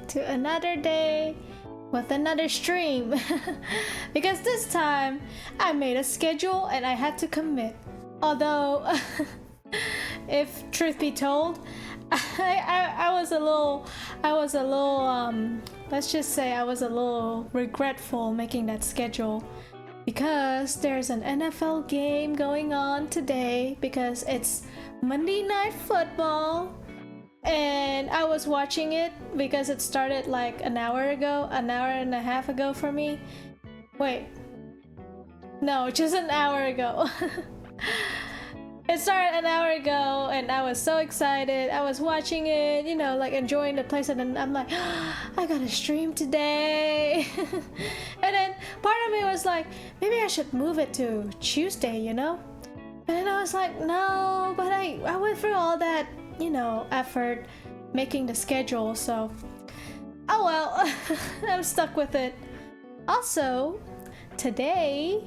to another day with another stream. Because this time I made a schedule and I had to commit. Although, if truth be told, I was a little, let's just say I was a little regretful making that schedule. Because there's an NFL game going on today because it's Monday Night Football. And I was watching it because it started like an hour and a half ago for me. Wait. No, just an hour ago. It started an hour ago and I was so excited. I was watching it, you know, like enjoying the place, and then I'm like, I gotta stream today. And then part of me was like, maybe I should move it to Tuesday, you know? And then I was like, no, but I went through all that, you know, effort making the schedule, so oh well. I'm stuck with it. Also, today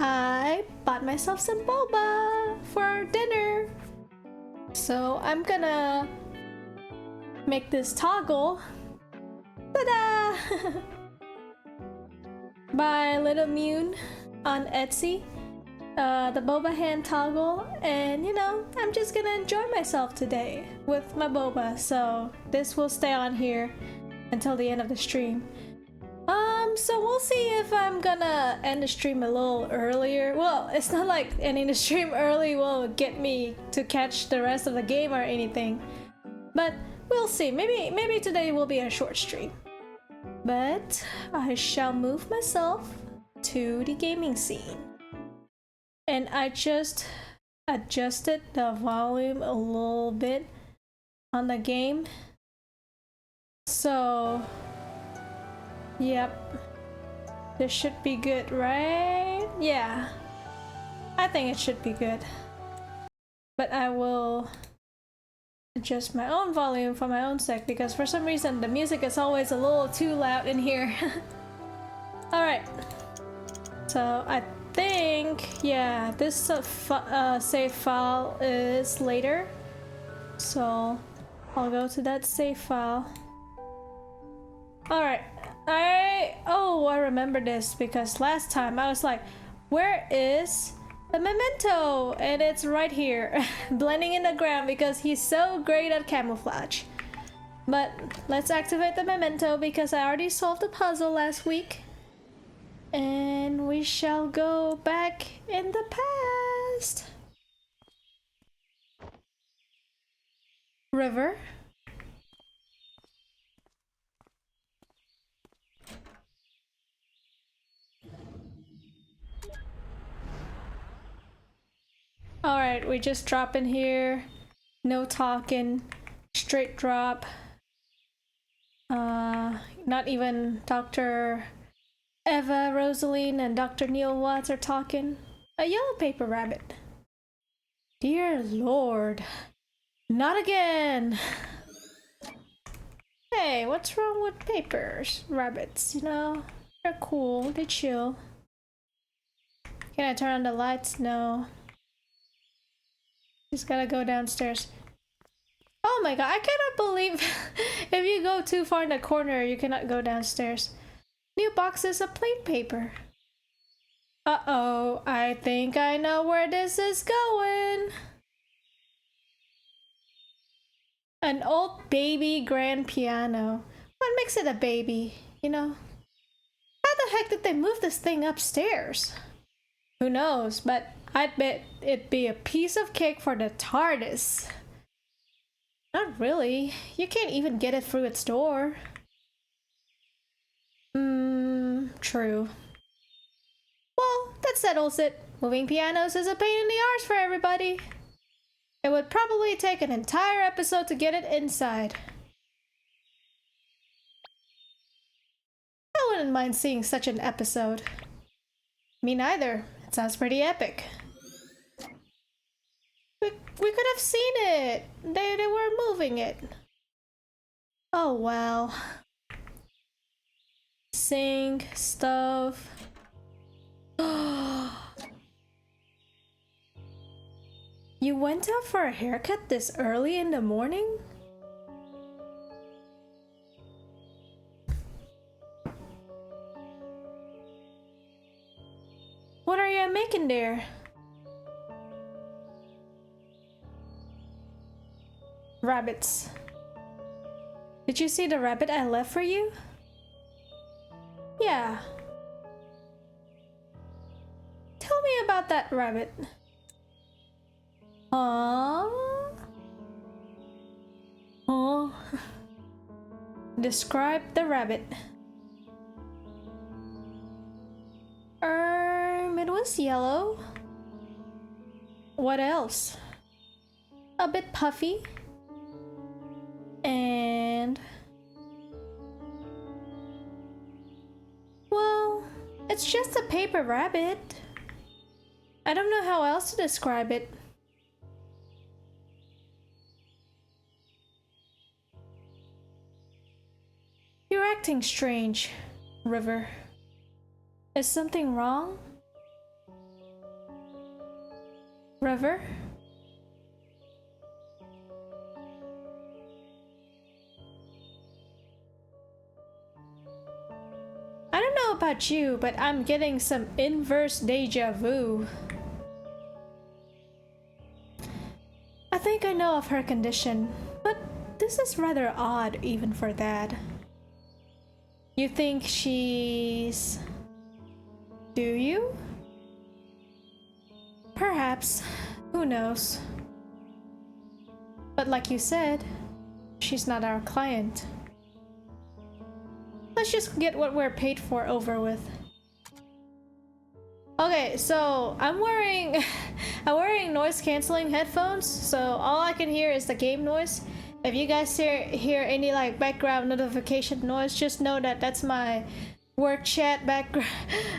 I bought myself some boba for dinner, so I'm gonna make this toggle. Ta-da! By Little Moon on Etsy. The boba hand toggle, and you know, I'm just gonna enjoy myself today with my boba, so this will stay on here until the end of the stream. So we'll see if I'm gonna end the stream a little earlier. Well, it's not like ending the stream early will get me to catch the rest of the game or anything, but we'll see. Maybe today will be a short stream, but I shall move myself to the gaming scene. And I just adjusted the volume a little bit on the game. So, yep. This should be good, right? Yeah. I think it should be good. But I will adjust my own volume for my own sake because for some reason the music is always a little too loud in here. Alright. So, I think, yeah, this save file is later, so I'll go to that save file. Alright, I remember this because last time I was like, where is the memento? And it's right here, blending in the ground because he's so great at camouflage. But let's activate the memento because I already solved the puzzle last week. And we shall go back in the past. River. Alright, we just drop in here. No talking. Straight drop. Not even Dr. Eva Rosalene and Dr. Neil Watts are talking. A yellow paper rabbit. Dear Lord. Not again! Hey, what's wrong with papers? Rabbits, you know? They're cool, they chill. Can I turn on the lights? No. Just gotta go downstairs. Oh my god, I cannot believe if you go too far in the corner, you cannot go downstairs. New boxes of plain paper. Uh-oh, I think I know where this is going. An old baby grand piano. What makes it a baby, you know? How the heck did they move this thing upstairs? Who knows, but I'd bet it'd be a piece of cake for the TARDIS. Not really. You can't even get it through its door. True. Well, that settles it. Moving pianos is a pain in the arse for everybody. It would probably take an entire episode to get it inside. I wouldn't mind seeing such an episode. Me neither. It sounds pretty epic. We could have seen it. They were moving it. Oh well. Sink stuff. You went out for a haircut this early in the morning? I'm making there? Rabbits. Did you see the rabbit I left for you? Yeah. Tell me about that rabbit. Huh? Huh? Describe the rabbit. It was yellow. What else? A bit puffy. And... well, it's just a paper rabbit. I don't know how else to describe it. You're acting strange, River. Is something wrong? River? I don't know about you, but I'm getting some inverse deja vu. I think I know of her condition, but this is rather odd even for that. You think she's... do you? Perhaps. Who knows? But like you said, she's not our client. Let's just get what we're paid for over with. Okay, so I'm wearing noise canceling headphones, so all I can hear is the game noise. If you guys hear any like background notification noise, just know that that's my work chat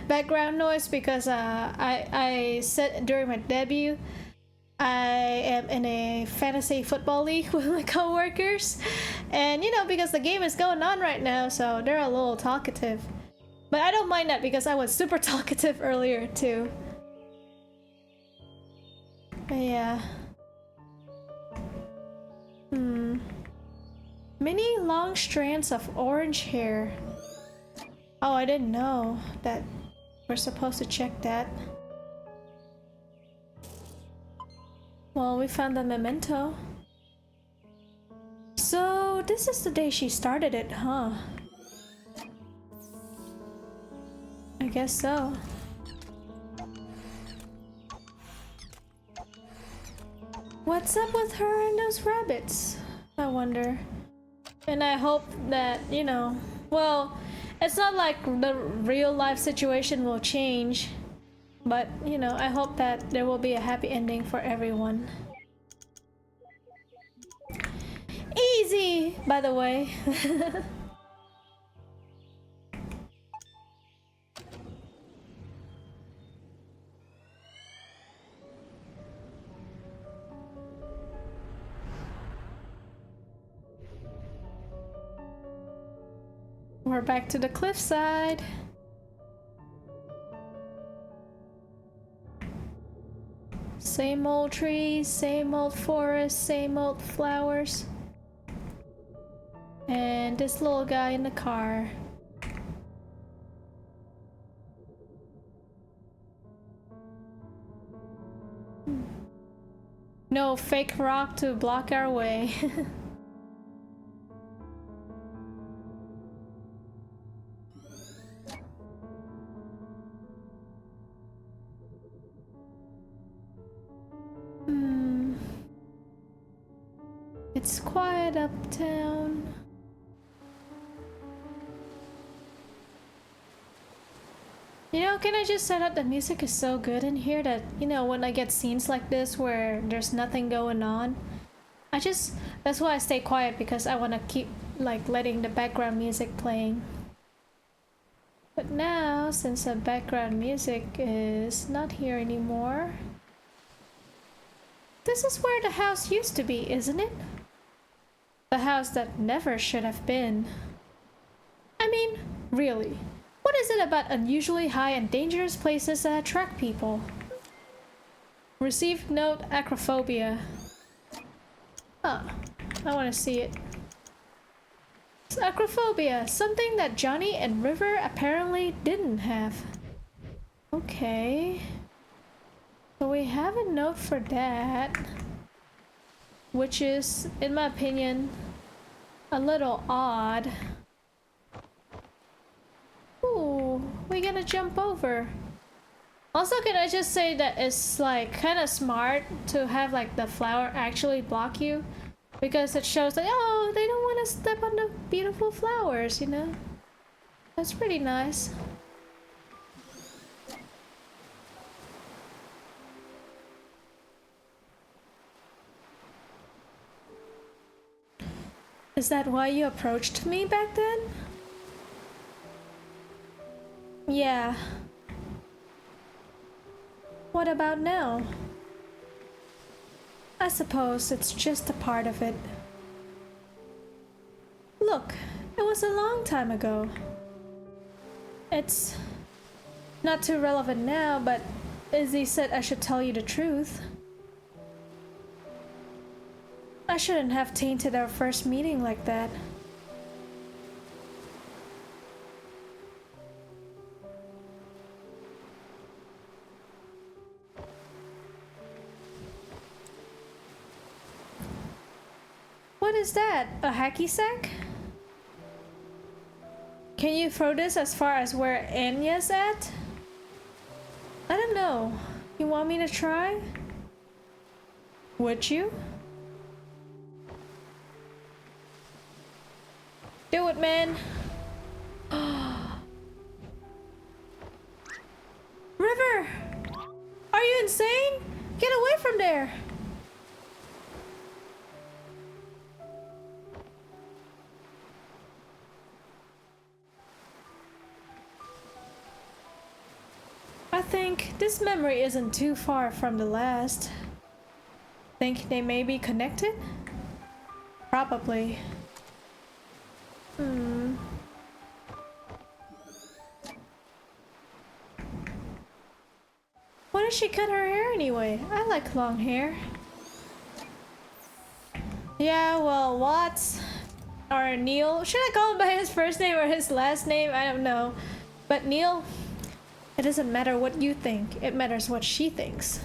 background noise, because I said during my debut I am in a fantasy football league with my coworkers, and you know, because the game is going on right now, so they're a little talkative. But I don't mind that because I was super talkative earlier too. But yeah. Many long strands of orange hair. Oh, I didn't know that we're supposed to check that. Well, we found the memento. So, this is the day she started it, huh? I guess so. What's up with her and those rabbits? I wonder. And I hope that, you know, well, it's not like the real life situation will change, but, you know, I hope that there will be a happy ending for everyone. Easy, by the way. We're back to the cliffside. Same old trees, same old forest, same old flowers. And this little guy in the car. No fake rock to block our way. It's quiet uptown. You know, can I just say that the music is so good in here that, you know, when I get scenes like this where there's nothing going on, that's why I stay quiet, because I want to keep, like, letting the background music playing. But now, since the background music is not here anymore, this is where the house used to be, isn't it? The house that never should have been. I mean, really, what is it about unusually high and dangerous places that attract people? Received note, acrophobia. Huh, I want to see it. It's acrophobia, something that Johnny and River apparently didn't have. Okay. So we have a note for that, which is, in my opinion, a little odd. Ooh, we gotta jump over. Also, can I just say that it's like kind of smart to have like the flower actually block you, because it shows like, oh, they don't want to step on the beautiful flowers, you know? That's pretty nice. Is that why you approached me back then? Yeah. What about now? I suppose it's just a part of it. Look, it was a long time ago. It's not too relevant now, but Izzy said I should tell you the truth. I shouldn't have tainted our first meeting like that. What is that? A hacky sack? Can you throw this as far as where Anya's at? I don't know. You want me to try? Would you? Do it, man. River! Are you insane? Get away from there! I think this memory isn't too far from the last. Think they may be connected? Probably. Why does she cut her hair anyway? I like long hair. Yeah, well, Watts or Neil. Should I call him by his first name or his last name? I don't know. But Neil, it doesn't matter what you think. It matters what she thinks.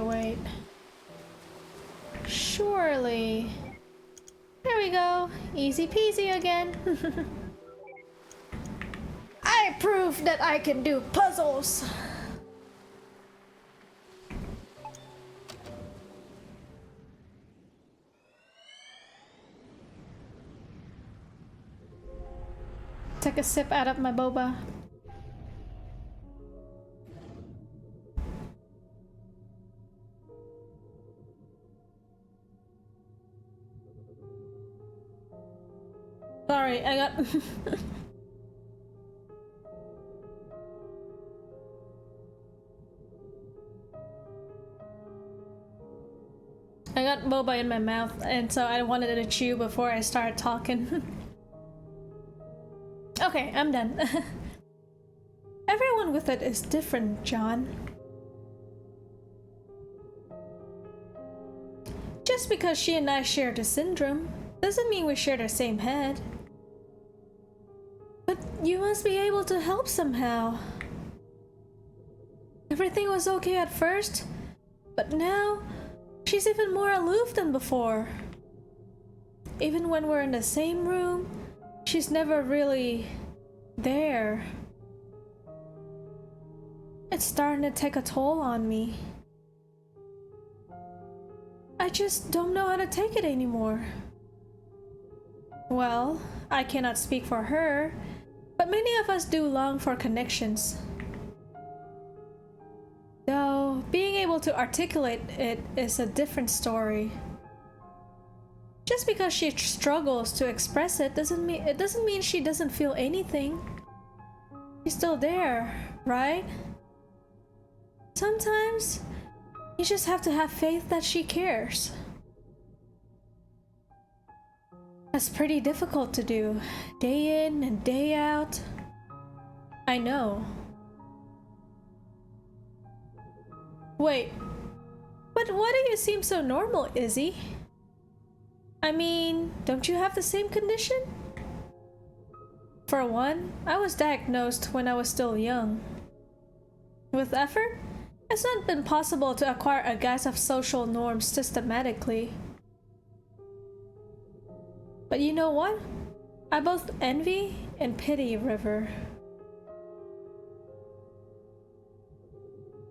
Wait. Surely. There we go. Easy peasy again. I proved that I can do puzzles. Take a sip out of my boba. Sorry, I got I got boba in my mouth, and so I wanted to chew before I start talking. Okay, I'm done. Everyone with it is different, John. Just because she and I share the syndrome doesn't mean we share the same head. But you must be able to help somehow. Everything was okay at first, but now she's even more aloof than before. Even when we're in the same room, she's never really there. It's starting to take a toll on me. I just don't know how to take it anymore. Well, I cannot speak for her, but many of us do long for connections. Though, being able to articulate it is a different story. Just because she struggles to express it doesn't mean she doesn't feel anything. She's still there, right? Sometimes you just have to have faith that she cares. That's pretty difficult to do, day in and day out. I know. Wait, But why do you seem so normal, Izzy? I mean, don't you have the same condition? For one, I was diagnosed when I was still young. With effort, it's not been possible to acquire a guise of social norms systematically. But you know what? I both envy and pity River.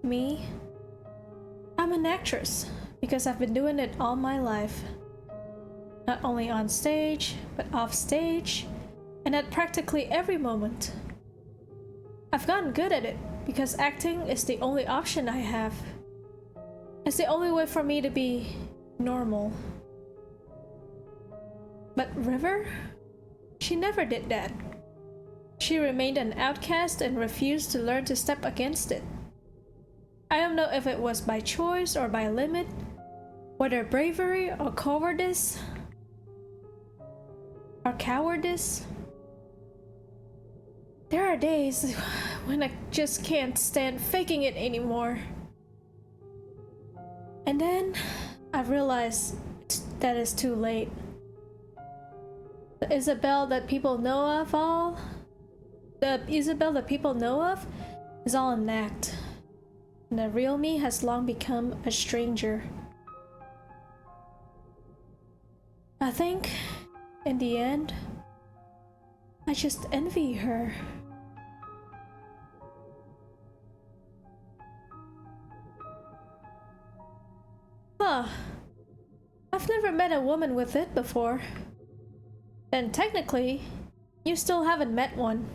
Me? I'm an actress because I've been doing it all my life. Not only on stage, but off stage, and at practically every moment. I've gotten good at it because acting is the only option I have. It's the only way for me to be normal. But River? She never did that. She remained an outcast and refused to learn to step against it. I don't know if it was by choice or by limit, whether bravery or cowardice. There are days when I just can't stand faking it anymore. And then I realize that it's too late. The Isabel that people know of is all an act. And the real me has long become a stranger. I think, in the end, I just envy her. Huh. I've never met a woman with it before. Then technically, you still haven't met one.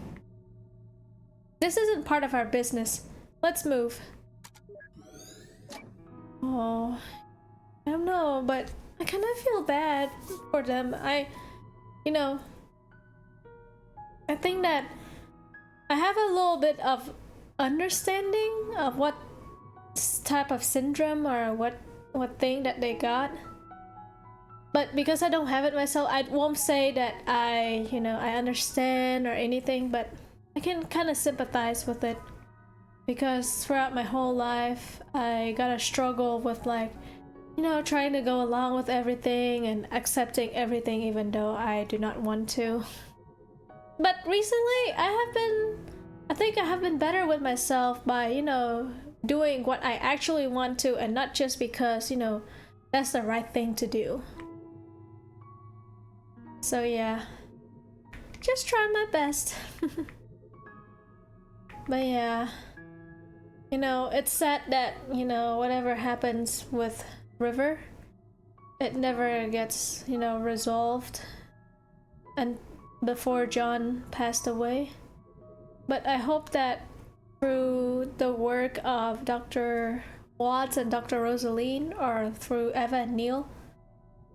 This isn't part of our business. Let's move. Oh, I don't know, but I kind of feel bad for them. I think that I have a little bit of understanding of what type of syndrome or what thing that they got. But because I don't have it myself, I won't say that I understand or anything, but I can kind of sympathize with it. Because throughout my whole life, I gotta struggle with trying to go along with everything and accepting everything even though I do not want to. But recently, I think I have been better with myself by, doing what I actually want to and not just because, that's the right thing to do. So yeah, just trying my best. But yeah. It's sad that, whatever happens with River, it never gets, resolved and before John passed away. But I hope that through the work of Dr. Watts and Dr. Rosalene, or through Eva and Neil,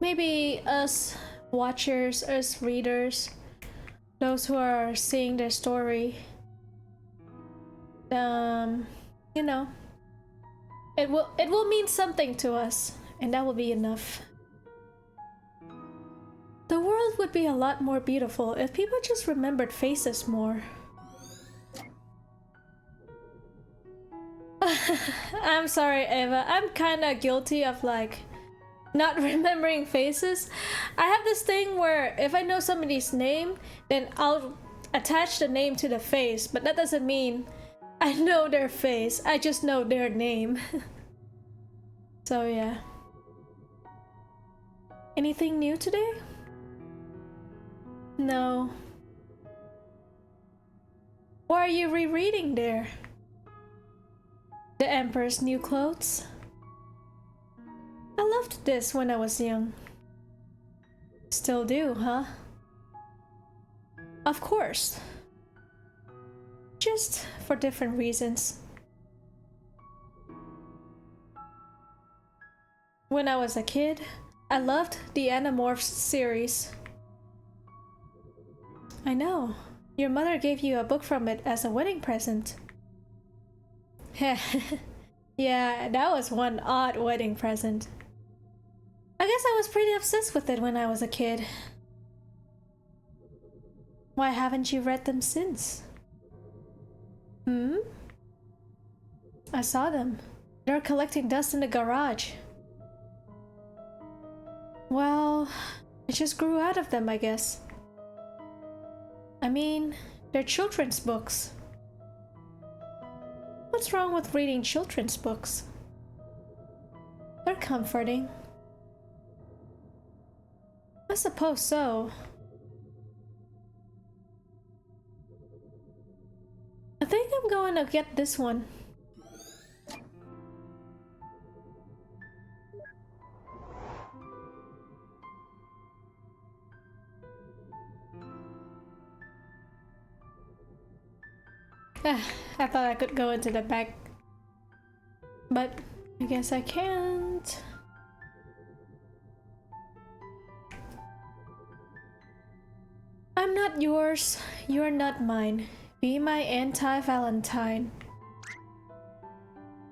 maybe us watchers, us readers, those who are seeing their story, it will mean something to us, and that will be enough. The world would be a lot more beautiful if people just remembered faces more. I'm sorry, Eva. I'm kinda guilty of not remembering faces. I have this thing where if I know somebody's name, then I'll attach the name to the face, but that doesn't mean I know their face, I just know their name. So yeah. Anything new today? No. What are you rereading there? The Emperor's New Clothes? I loved this when I was young. Still do, huh? Of course. Just for different reasons. When I was a kid, I loved the Animorphs series. I know. Your mother gave you a book from it as a wedding present. Yeah, that was one odd wedding present. I guess I was pretty obsessed with it when I was a kid. Why haven't you read them since? I saw them. They're collecting dust in the garage. Well, I just grew out of them, I guess. I mean, they're children's books. What's wrong with reading children's books? They're comforting. I suppose so. I think I'm going to get this one. I thought I could go into the back, but I guess I can't. I'm not yours, you're not mine. Be my anti-Valentine.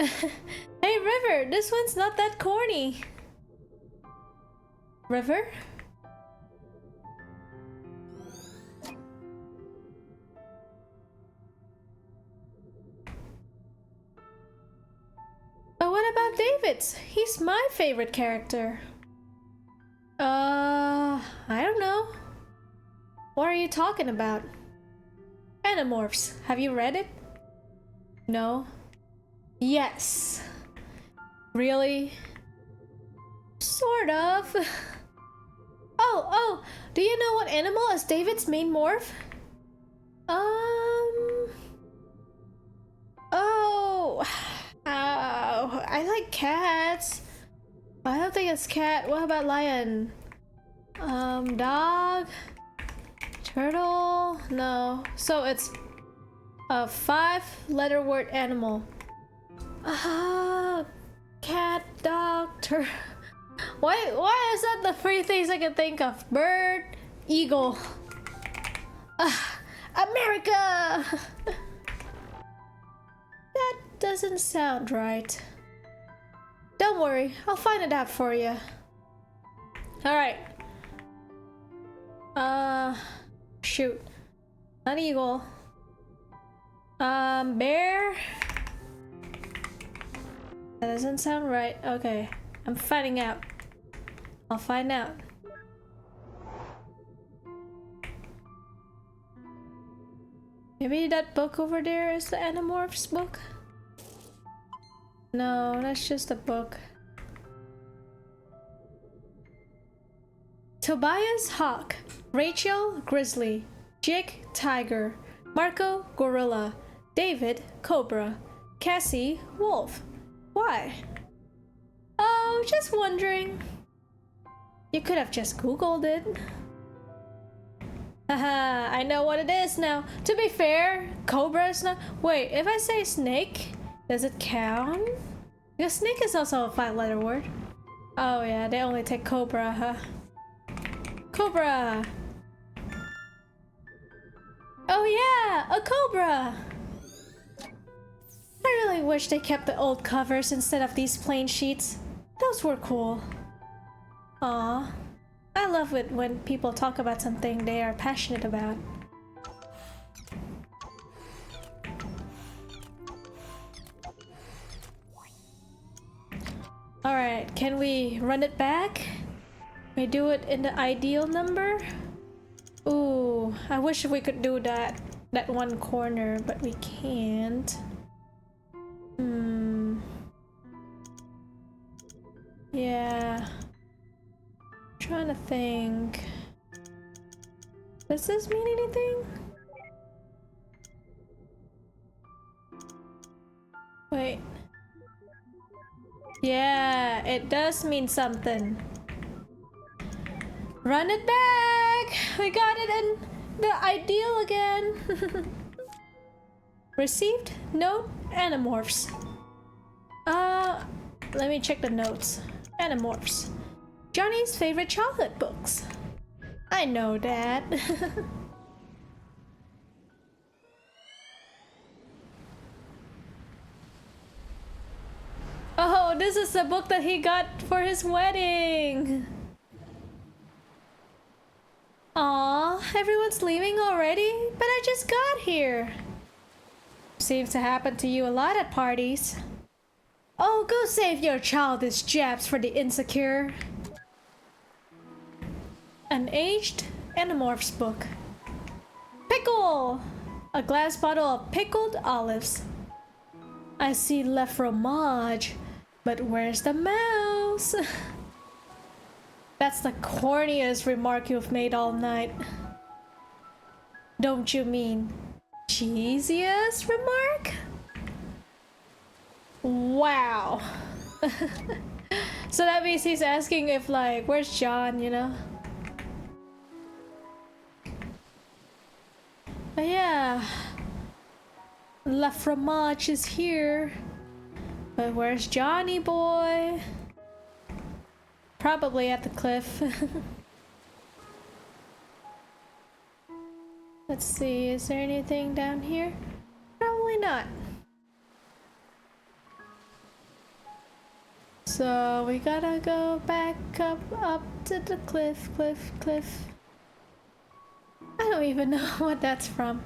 Hey River, this one's not that corny. River? But what about David's? He's my favorite character. I don't know. What are you talking about? Animorphs. Have you read it? No. Yes. Really? Sort of. Oh, do you know what animal is David's main morph? Oh, I like cats. I don't think it's cat. What about lion? Dog? Turtle? No. So it's a 5-letter word animal. Cat, dog, turtle. Why is that the 3 things I can think of? Bird, eagle. America! That doesn't sound right. Don't worry, I'll find it out for you. Alright. Shoot. Not eagle. Bear? That doesn't sound right. Okay. I'm finding out. I'll find out. Maybe that book over there is the Animorphs book? No, that's just a book. Tobias Hawk, Rachel Grizzly, Jake Tiger, Marco Gorilla, David Cobra, Cassie Wolf. Why? Oh, just wondering. You could have just Googled it. Haha, I know what it is now. To be fair, Cobra is not. Wait, if I say snake, does it count? Because snake is also a 5-letter word. Oh yeah, they only take Cobra, huh? Cobra! Oh yeah, a cobra! I really wish they kept the old covers instead of these plain sheets. Those were cool. Aw. I love it when people talk about something they are passionate about. Alright, can we run it back? We do it in the ideal number? Ooh, I wish we could do that one corner, but we can't. Yeah. Trying to think. Does this mean anything? Wait. Yeah, it does mean something. Run it back! We got it in the ideal again. Received note Animorphs. Let me check the notes. Animorphs. Johnny's favorite chocolate books. I know that. Oh, this is the book that he got for his wedding. Aw, everyone's leaving already? But I just got here. Seems to happen to you a lot at parties. Oh, go save your childish jabs for the insecure. An aged Animorphs book. Pickle! A glass bottle of pickled olives. I see Le Fromage, but where's the mouse? That's the corniest remark you've made all night. Don't you mean cheesiest remark? Wow. So that means he's asking if, like, where's John, you know? But yeah, La Fromage is here. But where's Johnny boy? Probably at the cliff. Let's see, is there anything down here? Probably not. So we gotta go back up to the cliff. I don't even know what that's from.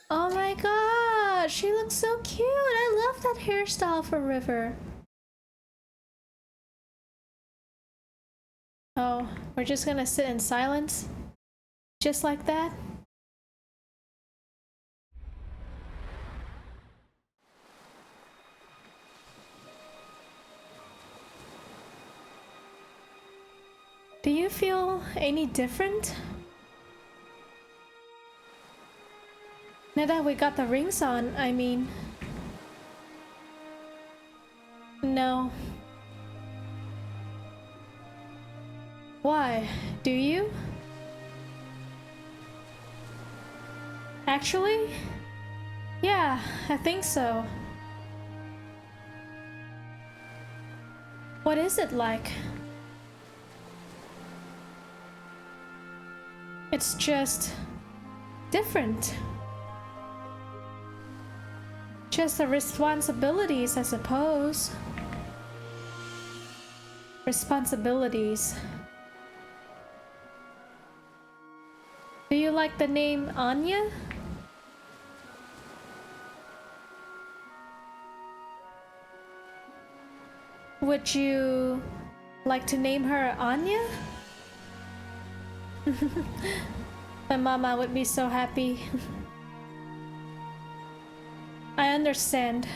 Oh my god, she looks so cute. I love that hairstyle for River. Oh, we're just gonna sit in silence? Just like that? Do you feel any different? Now that we got the rings on, I mean... No. Why? Do you? Actually? Yeah, I think so. What is it like? It's just... different. Just the responsibilities, I suppose. Responsibilities. Do you like the name Anya? Would you like to name her Anya? My mama would be so happy. I understand.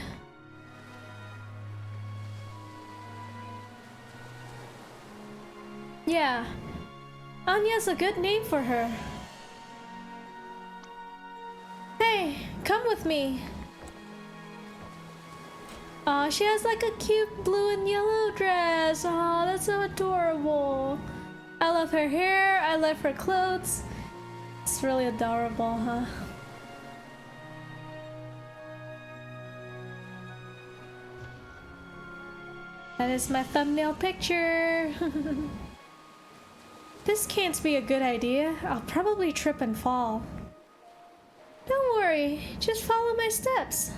Yeah, Anya's a good name for her. Hey, come with me. Aw, she has like a cute blue and yellow dress. Aw, that's so adorable. I love her hair, I love her clothes. It's really adorable, huh? That is my thumbnail picture. This can't be a good idea. I'll probably trip and fall. Don't worry, just follow my steps.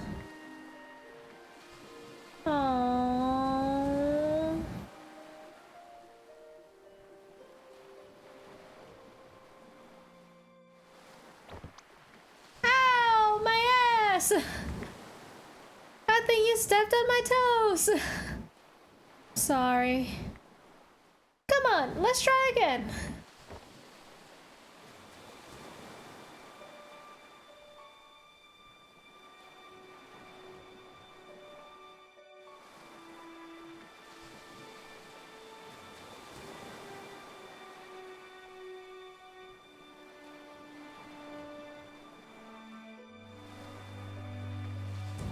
Aww. Ow, my ass! I think you stepped on my toes. Sorry. Come on, let's try again.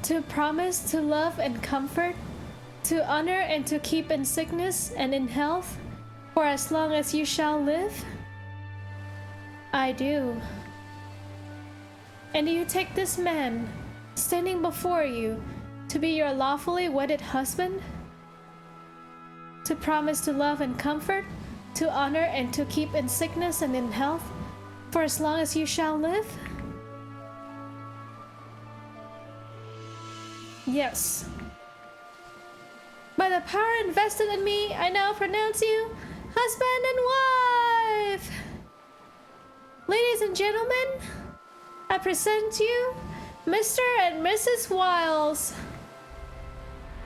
To promise to love and comfort, to honor and to keep in sickness and in health, for as long as you shall live? I do. And do you take this man, standing before you, to be your lawfully wedded husband? To promise to love and comfort, to honor and to keep in sickness and in health, for as long as you shall live? Yes. By the power invested in me, I now pronounce you husband and wife. Ladies and gentlemen, I present you Mr. and Mrs. Wiles.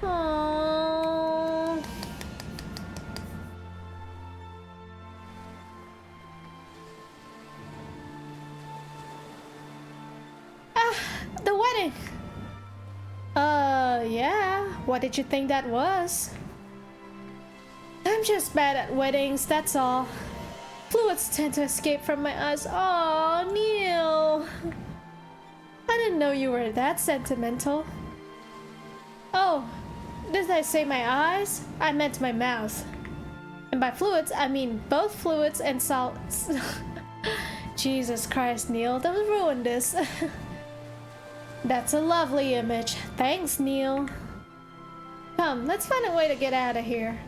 Aww. Well, yeah. What did you think that was? I'm just bad at weddings, that's all. Fluids tend to escape from my eyes. Oh, Neil. I didn't know you were that sentimental. Oh, did I say my eyes? I meant my mouth. And by fluids, I mean both fluids and salts. Jesus Christ, Neil, don't ruin this. That's a lovely image. Thanks, Neil. Come, let's find a way to get out of here.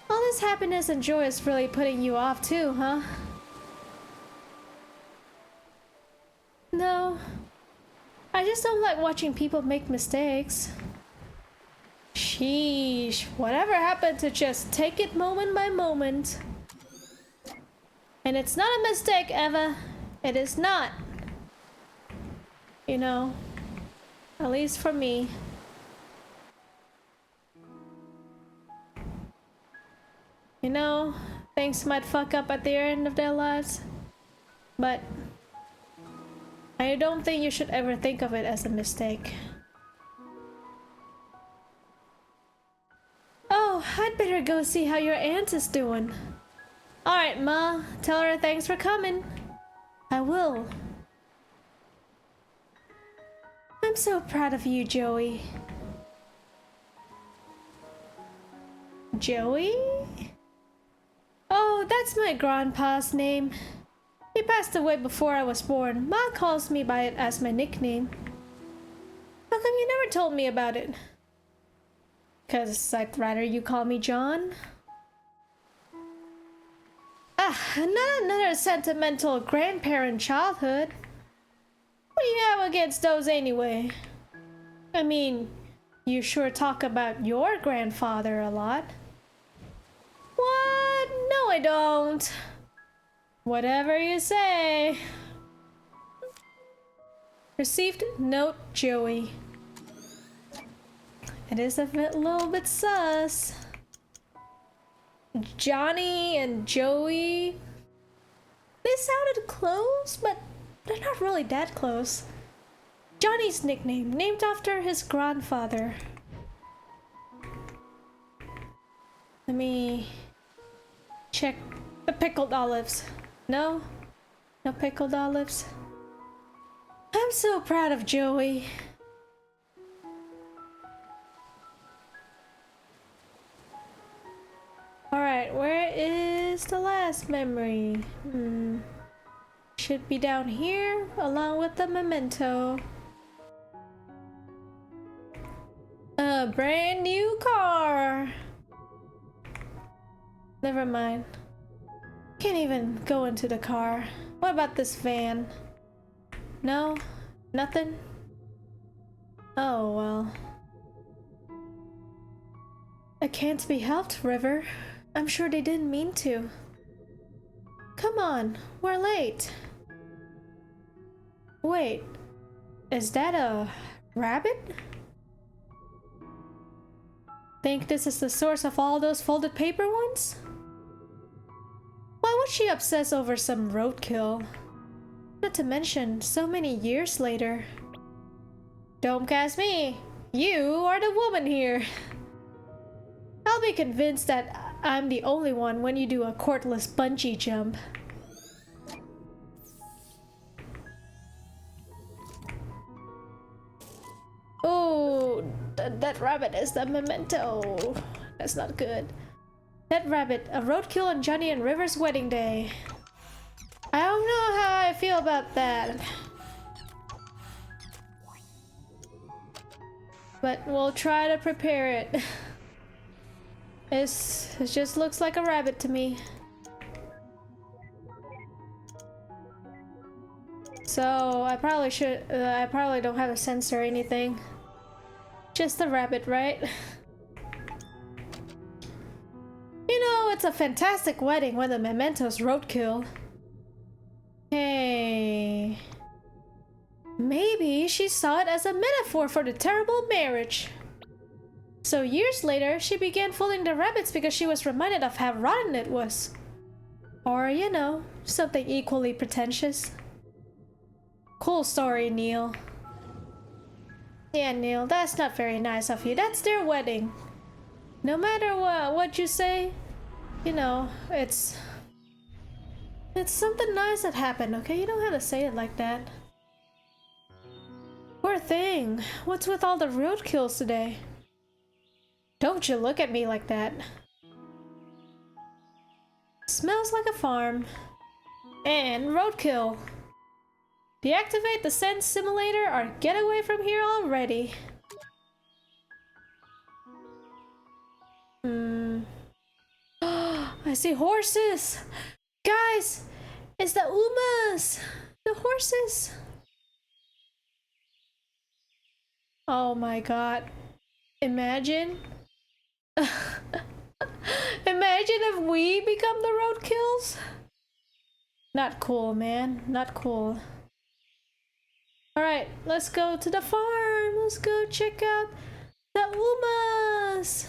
All this happiness and joy is really putting you off too, huh? No. I just don't like watching people make mistakes. Sheesh. Whatever happened to just take it moment by moment? And it's not a mistake, Eva. It is not. You know, at least for me. You know, things might fuck up at the end of their lives, but I don't think you should ever think of it as a mistake. Oh, I'd better go see how your aunt is doing. Alright, Ma, tell her thanks for coming. I will. I'm so proud of you, Joey. Joey? Oh, that's my grandpa's name. He passed away before I was born. Ma calls me by it as my nickname. How come you never told me about it? 'Cause I'd rather you call me John. Ah, not another sentimental grandparent childhood. What do you have against those anyway? I mean, you sure talk about your grandfather a lot. What? No, I don't. Whatever you say. Received note, Joey. It is a little bit sus. Johnny and Joey. They sounded close, but they're not really that close. Johnny's nickname, named after his grandfather. Let me check the pickled olives. No? No pickled olives? I'm so proud of Joey. Alright, where is the last memory? Should be down here, along with the memento. A brand new car! Never mind. Can't even go into the car. What about this van? No? Nothing? Oh, well. It can't be helped, River. I'm sure they didn't mean to. Come on, we're late. Wait, is that a rabbit? Think this is the source of all those folded paper ones? Why would she obsess over some roadkill? Not to mention, so many years later. Don't cast me! You are the woman here! I'll be convinced that I'm the only one when you do a cordless bungee jump. Oh, that rabbit is the memento. That's not good. That rabbit, a roadkill on Johnny and River's wedding day. I don't know how I feel about that. But we'll try to prepare it. It just looks like a rabbit to me. So I probably don't have a sense or anything. Just a rabbit, right? You know, it's a fantastic wedding when the memento's roadkill. Hey. Maybe she saw it as a metaphor for the terrible marriage. So years later, she began folding the rabbits because she was reminded of how rotten it was. Or, you know, something equally pretentious. Cool story, Neil. Yeah, Neil, that's not very nice of you. That's their wedding. No matter what you say, you know, it's something nice that happened, okay? You don't have to say it like that. Poor thing. What's with all the roadkills today? Don't you look at me like that. Smells like a farm. And roadkill. Deactivate the sense simulator or get away from here already. I see horses! Guys! It's the Umas! The horses! Oh my god. Imagine. Imagine if we become the roadkills. Not cool, man. Not cool. Alright, let's go to the farm. Let's go check out the Umas.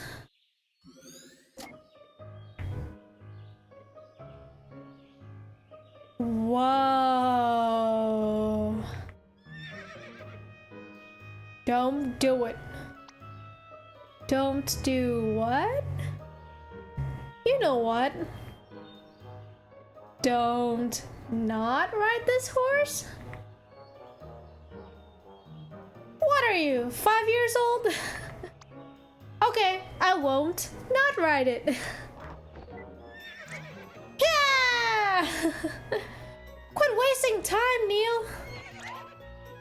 Whoa. Don't do it. Don't do what? You know what? Don't not ride this horse? What are you, 5 years old? Okay, I won't not ride it. Yeah! Quit wasting time, Neil.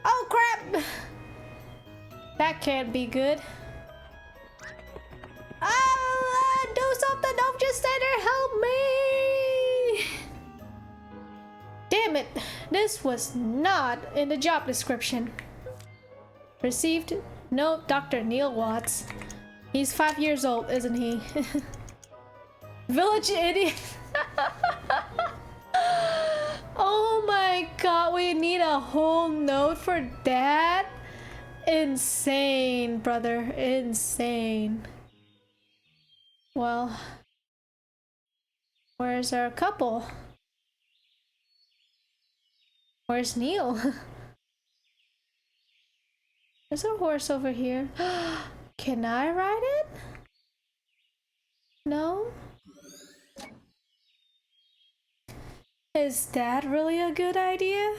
Oh crap! That can't be good. Do something, don't just stand there, help me! Damn it, this was not in the job description. Received, no, Dr. Neil Watts. He's 5 years old, isn't he? Village idiot. Oh my god, we need a whole note for that? Insane, brother, insane. Well, where's our couple? Where's Neil? There's a horse over here. Can I ride it? No? Is that really a good idea?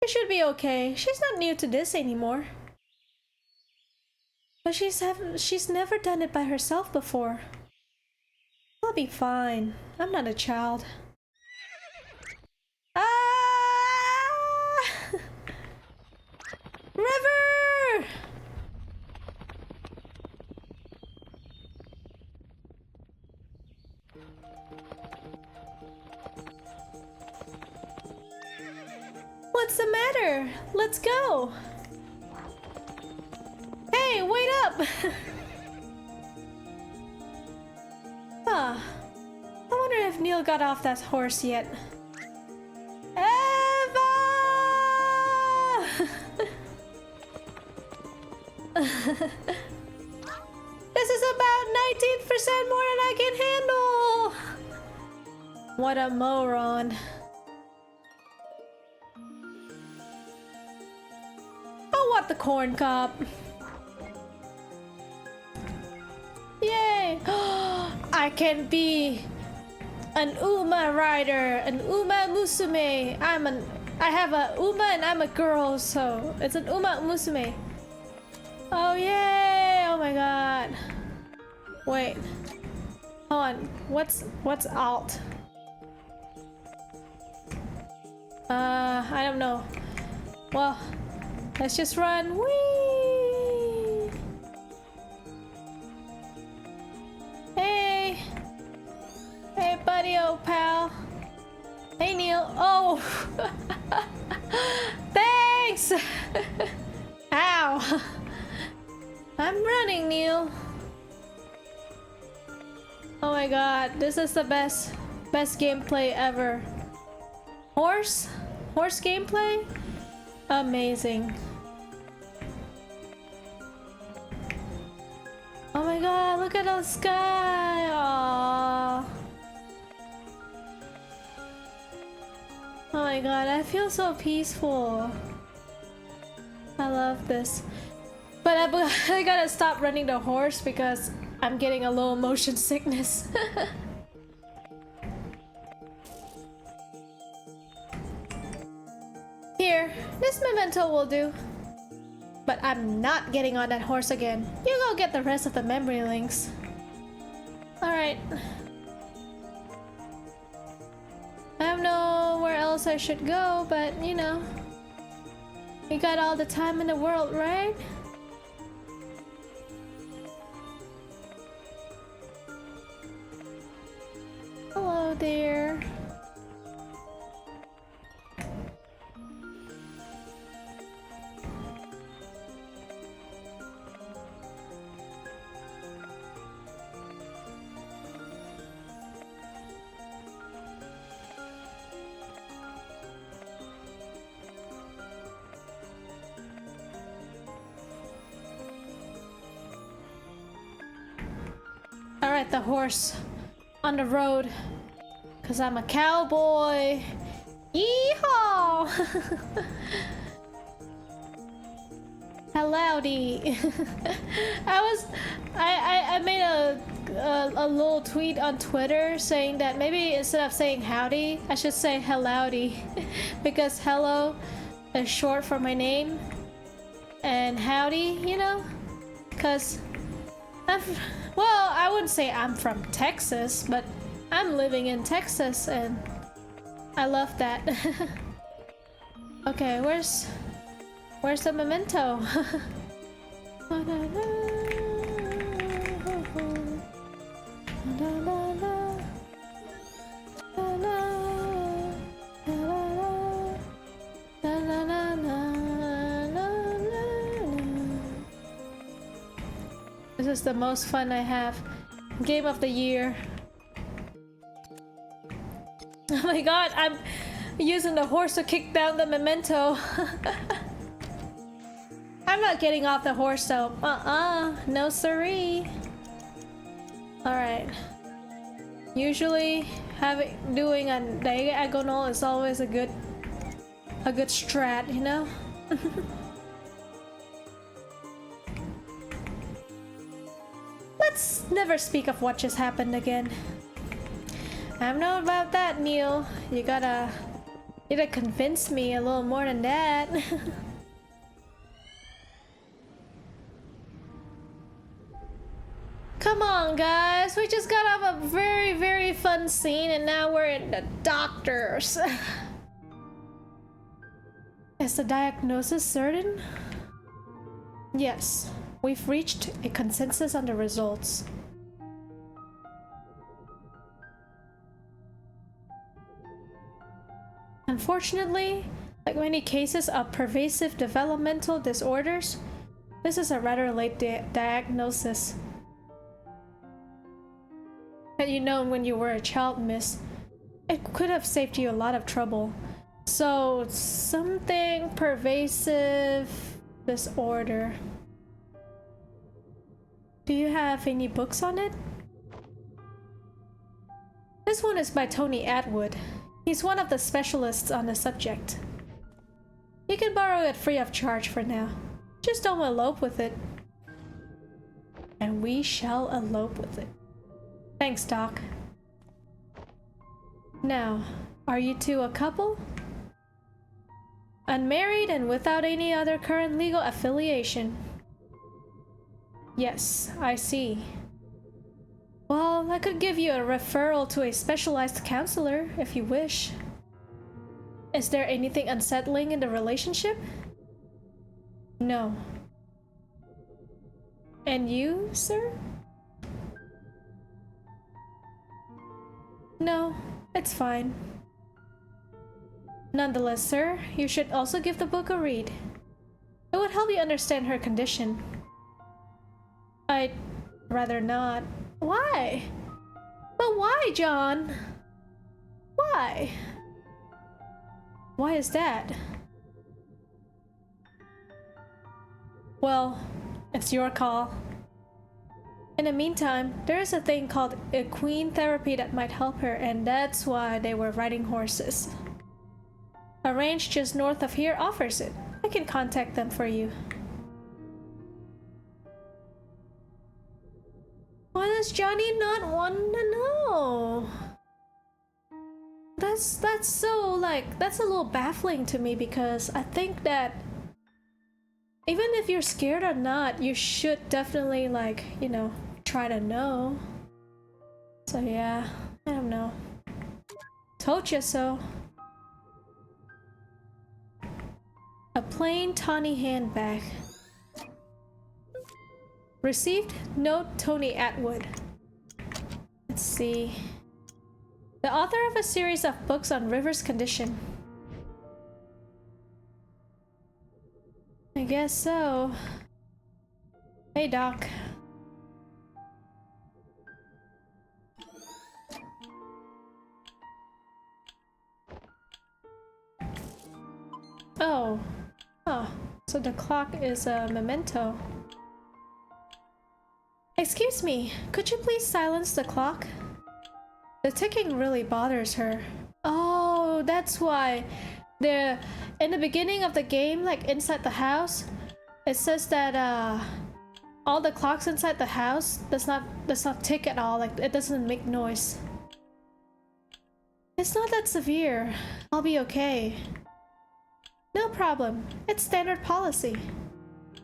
It should be okay. She's not new to this anymore. But she's never done it by herself before. I'll be fine. I'm not a child. Ah! River! What's the matter? Let's go! Hey, wait up! Huh. I wonder if Neil got off that horse yet. Eva! This is about 19% more than I can handle! What a moron. I want the corn cob. Yay! I can be an Uma rider, an Uma Musume. I have a Uma and I'm a girl, so it's an Uma Musume. Oh yay! Oh my god. Wait. Hold on. What's alt? I don't know. Well, let's just run. Whee! Hey! Hey buddy, old pal. Hey Neil. Oh! Thanks! Ow! I'm running, Neil. Oh my god, this is the best gameplay ever. Horse gameplay? Amazing. Oh my god, look at the sky. Aww. Oh my god, I feel so peaceful. I love this. But I gotta stop running the horse because I'm getting a little motion sickness. Here, this memento will do. But I'm not getting on that horse again. You go get the rest of the memory links. Alright. I don't know where else I should go, but you know. You got all the time in the world, right? Hello there. Alright, the horse on the road. Cause I'm a cowboy. Yeehaw! Howdy. I made a little tweet on Twitter saying that maybe instead of saying howdy, I should say hellowdy. Because hello is short for my name. And howdy, you know? Cause well, I wouldn't say I'm from Texas, but I'm living in Texas and I love that. Okay, where's the memento? This is the most fun I have. Game of the year. Oh my god, I'm using the horse to kick down the memento. I'm not getting off the horse though. No siree. Alright. Usually doing a diagonal is always a good strat, you know? Let's never speak of what just happened again. I don't know about that, Neil. You gotta convince me a little more than that. Come on, guys. We just got off a very, very fun scene and now we're in the doctors. Is the diagnosis certain? Yes. We've reached a consensus on the results. Unfortunately, like many cases of pervasive developmental disorders, this is a rather late diagnosis. Had you known when you were a child, miss, it could have saved you a lot of trouble. So, something pervasive disorder. Do you have any books on it? This one is by Tony Atwood. He's one of the specialists on the subject. You can borrow it free of charge for now. Just don't elope with it. And we shall elope with it. Thanks, Doc. Now, are you two a couple? Unmarried and without any other current legal affiliation. Yes, I see. Well, I could give you a referral to a specialized counselor if you wish. Is there anything unsettling in the relationship? No. And you, sir? No, it's fine. Nonetheless, sir, you should also give the book a read. It would help you understand her condition. I'd rather not. Why? But why, John? Why? Why is that? Well, it's your call. In the meantime, there is a thing called equine therapy that might help her, and that's why they were riding horses. A ranch just north of here offers it. I can contact them for you. Why does Johnny not want to know? That's so like, that's a little baffling to me, because I think that even if you're scared or not, you should definitely, like, you know, try to know. So yeah, I don't know. Told you so. A plain tawny handbag. Received note, Tony Atwood. Let's see. The author of a series of books on River's condition. I guess so. Hey, Doc. Oh. Oh. So the clock is a memento. Excuse me, could you please silence the clock? The ticking really bothers her. Oh, that's why. In the beginning of the game, like inside the house, it says that all the clocks inside the house does not tick at all. Like, it doesn't make noise. It's not that severe. I'll be okay. No problem. It's standard policy.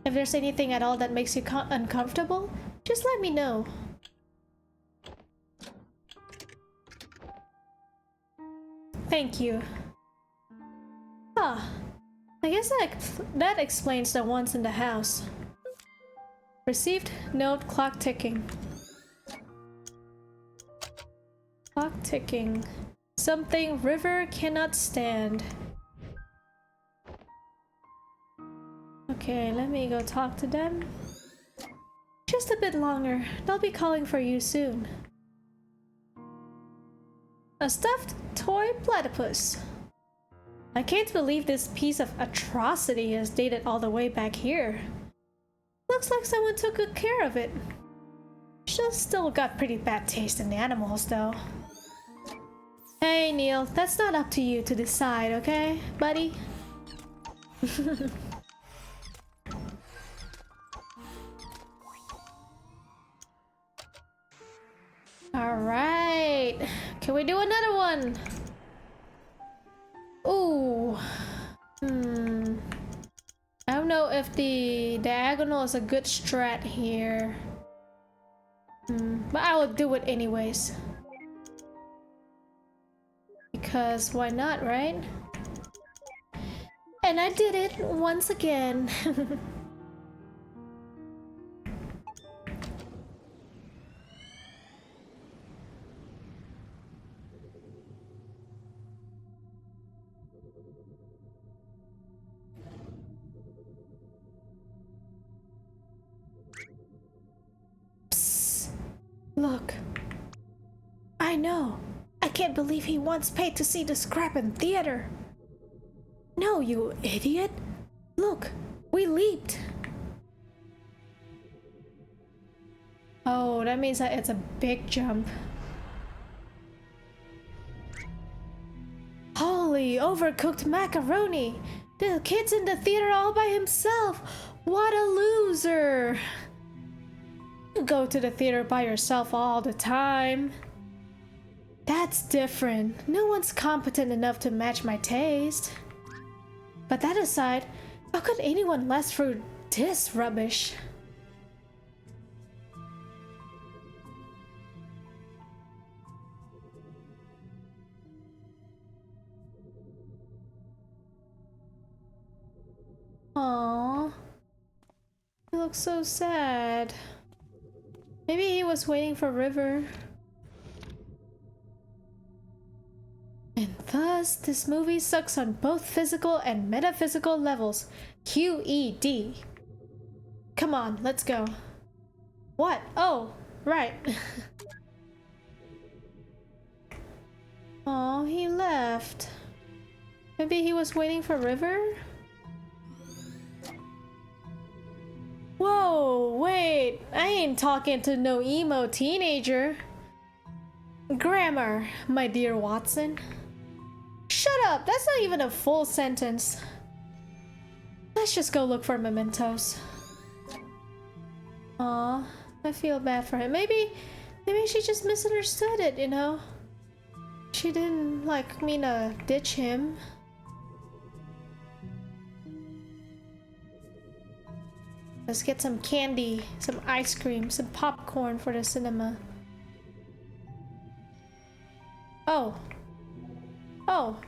If there's anything at all that makes you uncomfortable, just let me know. Thank you. Ah, I guess that explains the ones in the house. Received note, clock ticking. Clock ticking. Something River cannot stand. Okay, let me go talk to them. Just a bit longer. They'll be calling for you soon. A stuffed toy platypus. I can't believe this piece of atrocity is dated all the way back here. Looks like someone took good care of it. She's still got pretty bad taste in the animals, though. Hey, Neil, that's not up to you to decide, okay, buddy? Alright. Can we do another one? Ooh. I don't know if the diagonal is a good strat here. But I will do it anyways. Because why not, right? And I did it once again. Look. I know. I can't believe he once paid to see the scrap in theater. No, you idiot. Look, we leaped. Oh, that means that it's a big jump. Holy overcooked macaroni. The kid's in the theater all by himself. What a loser. You go to the theater by yourself all the time. That's different. No one's competent enough to match my taste. But that aside, how could anyone last through this rubbish? Aww. He looks so sad. Maybe he was waiting for River. And thus, this movie sucks on both physical and metaphysical levels. QED. Come on, let's go. What? Oh, right. Oh, he left. Maybe he was waiting for River? Whoa, wait. I ain't talking to no emo teenager. Grammar, my dear Watson. Shut up, that's not even a full sentence. Let's just go look for mementos. Aw, I feel bad for him. Maybe she just misunderstood it, you know? She didn't like mean to ditch him. Let's get some candy, some ice cream, some popcorn for the cinema. Oh. Oh.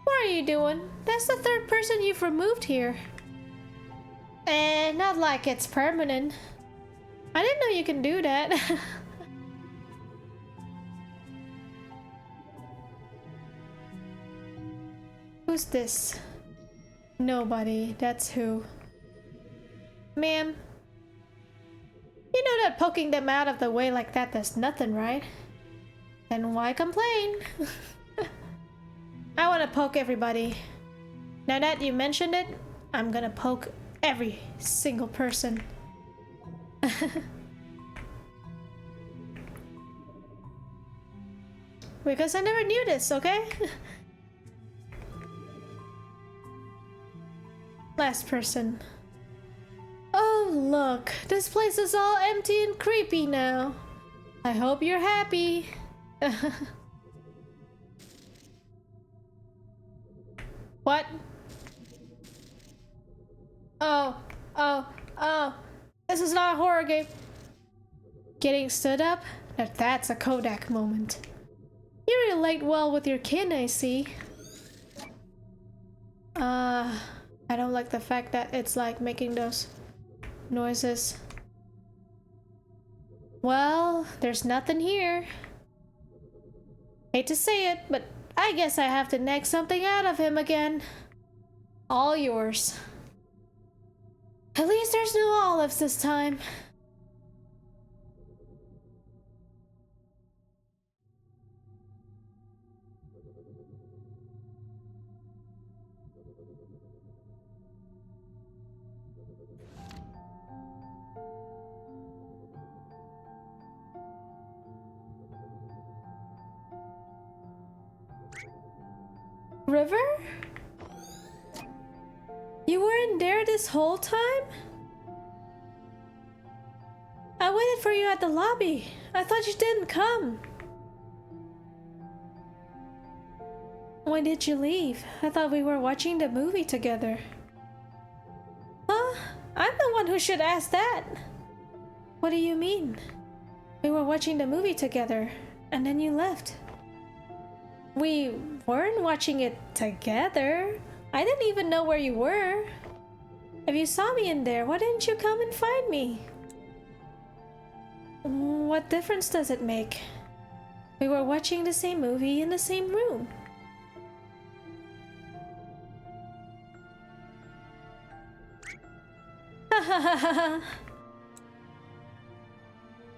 What are you doing? That's the third person you've removed here. Not like it's permanent. I didn't know you can do that. Who's this? Nobody, that's who. Ma'am. You know that poking them out of the way like that does nothing, right? Then why complain? I want to poke everybody. Now that you mentioned it, I'm gonna poke every single person. Because I never knew this, okay? Last person. Oh, look. This place is all empty and creepy now. I hope you're happy. What? Oh. This is not a horror game. Getting stood up? Now that's a Kodak moment. You relate well with your kin, I see. I don't like the fact that it's like making those noises. Well, there's nothing here. Hate to say it, but I guess I have to nag something out of him again. All yours. At least there's no olives this time. River? You weren't there this whole time? I waited for you at the lobby. I thought you didn't come. When did you leave? I thought we were watching the movie together. Huh? I'm the one who should ask that. What do you mean? We were watching the movie together, and then you left. We weren't watching it together. I didn't even know where you were. If you saw me in there, why didn't you come and find me? What difference does it make? We were watching the same movie in the same room.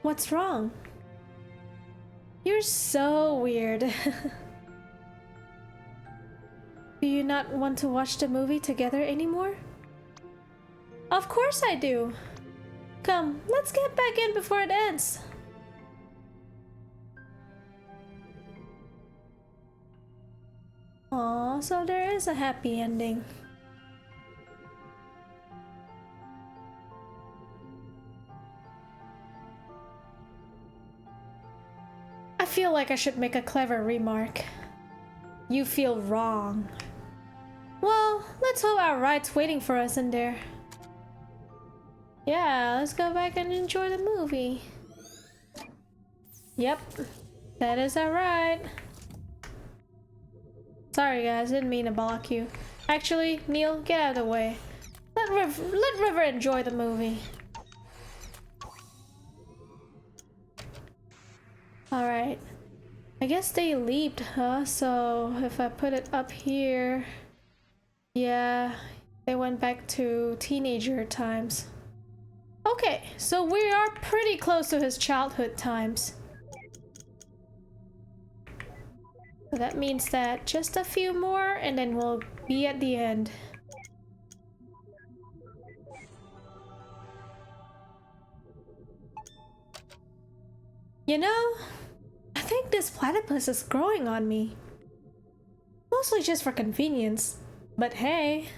What's wrong? You're so weird. Do you not want to watch the movie together anymore? Of course I do. Come, let's get back in before it ends. Aw, so there is a happy ending. I feel like I should make a clever remark. You feel wrong. Well, let's hope our ride's waiting for us in there. Yeah, let's go back and enjoy the movie. Yep, that is our ride. Sorry guys, didn't mean to block you. Actually, Neil, get out of the way. Let River enjoy the movie. Alright. I guess they leaped, huh? So if I put it up here... Yeah, they went back to teenager times. Okay, so we are pretty close to his childhood times. So that means that just a few more and then we'll be at the end. You know, I think this platypus is growing on me. Mostly just for convenience. But hey.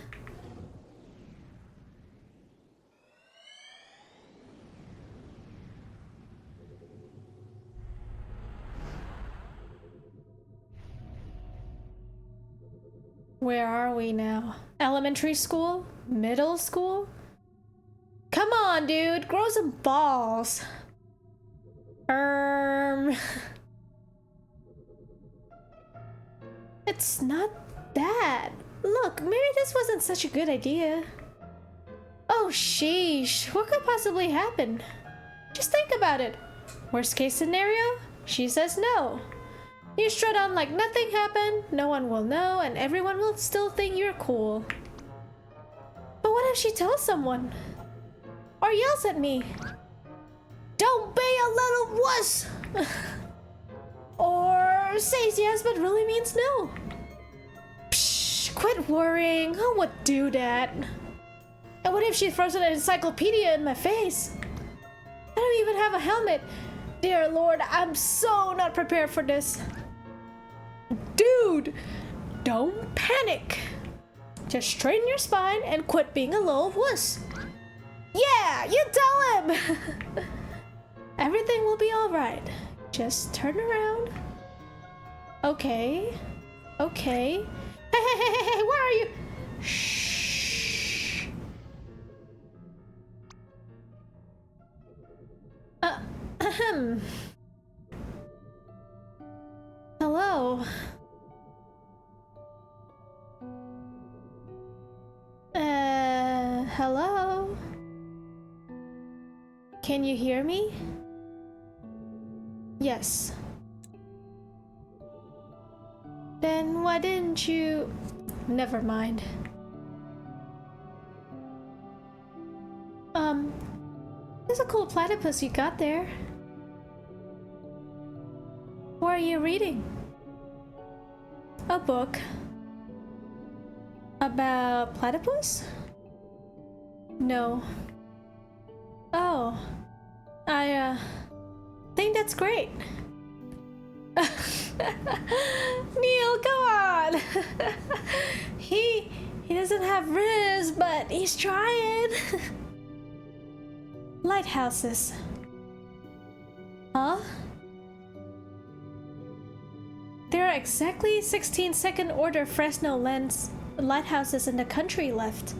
Where are we now? Elementary school? Middle school? Come on, dude, grow some balls. It's not that. Look, maybe this wasn't such a good idea. Oh, sheesh. What could possibly happen? Just think about it. Worst case scenario? She says no. You strut on like nothing happened, no one will know, and everyone will still think you're cool. But what if she tells someone? Or yells at me? Don't be a little wuss! Or says yes but really means no. Psh, quit worrying, who would do that? And what if she throws an encyclopedia in my face? I don't even have a helmet. Dear Lord, I'm so not prepared for this. Dude, don't panic. Just straighten your spine and quit being a little wuss. Yeah, you tell him. Everything will be alright. Just turn around. Okay. Okay. Hey, where are you? Shh. Ahem. Hello. Hello? Can you hear me? Yes. Then why didn't you... Never mind. There's a cool platypus you got there. What are you reading? A book. About platypus? No. Oh. I think that's great. Neil, come on! He doesn't have Riz, but he's trying. Lighthouses. Huh? There are exactly 16 second-order Fresnel lens lighthouses in the country left.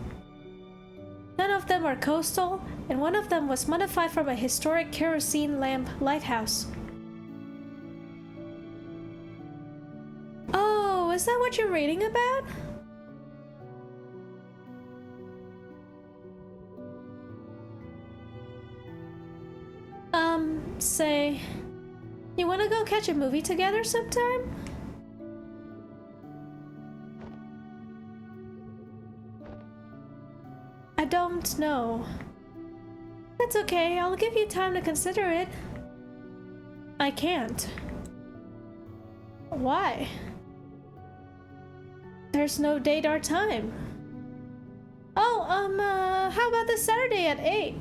None of them are coastal, and one of them was modified from a historic kerosene lamp lighthouse. Oh, is that what you're reading about? Say, you wanna go catch a movie together sometime? I don't know. That's okay, I'll give you time to consider it. I can't. Why? There's no date or time. Oh, how about this Saturday at 8?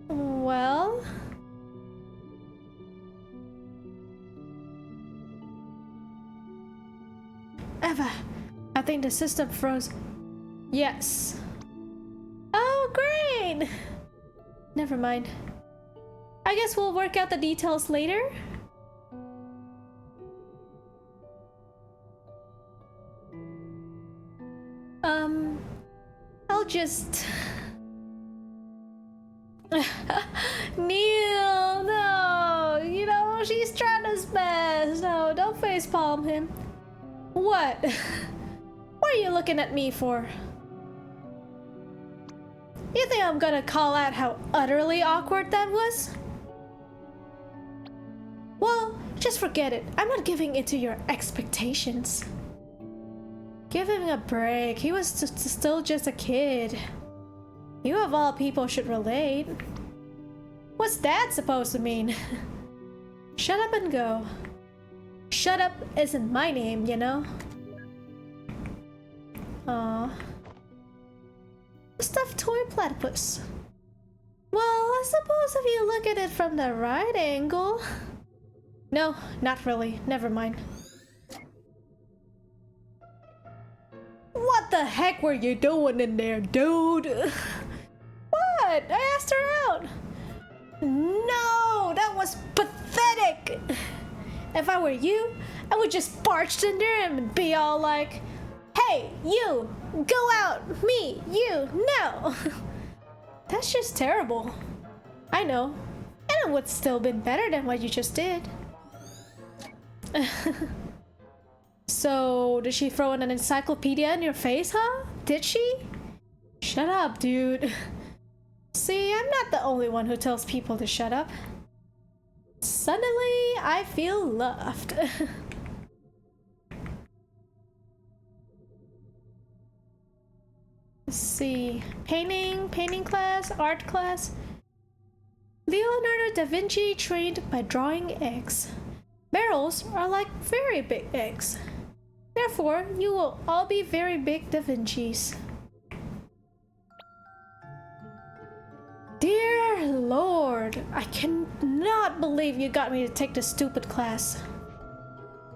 Well... Eva, I think the system froze. Yes. Oh, great! Never mind. I guess we'll work out the details later. I'll just... Neil, no! You know, she's trying his best. No, don't facepalm him. What? What are you looking at me for? You think I'm gonna call out how utterly awkward that was? Well, just forget it. I'm not giving into your expectations. Give him a break. He was still just a kid. You of all people should relate. What's that supposed to mean? Shut up and go. Shut up isn't my name, you know? Aww. Stuffed toy platypus. Well, I suppose if you look at it from the right angle. No, not really. Never mind. What the heck were you doing in there, dude? What? I asked her out. No, that was pathetic. If I were you, I would just barge in there and be all like, hey, you, go out, me, you, no. That's just terrible. I know. And it would still been better than what you just did. So, did she throw in an encyclopedia in your face, huh? Did she? Shut up, dude. See, I'm not the only one who tells people to shut up. Suddenly, I feel loved. Let's see. Painting class, art class. Leonardo da Vinci trained by drawing eggs. Barrels are like very big eggs. Therefore, you will all be very big Da Vincis. Dear Lord, I cannot believe you got me to take this stupid class.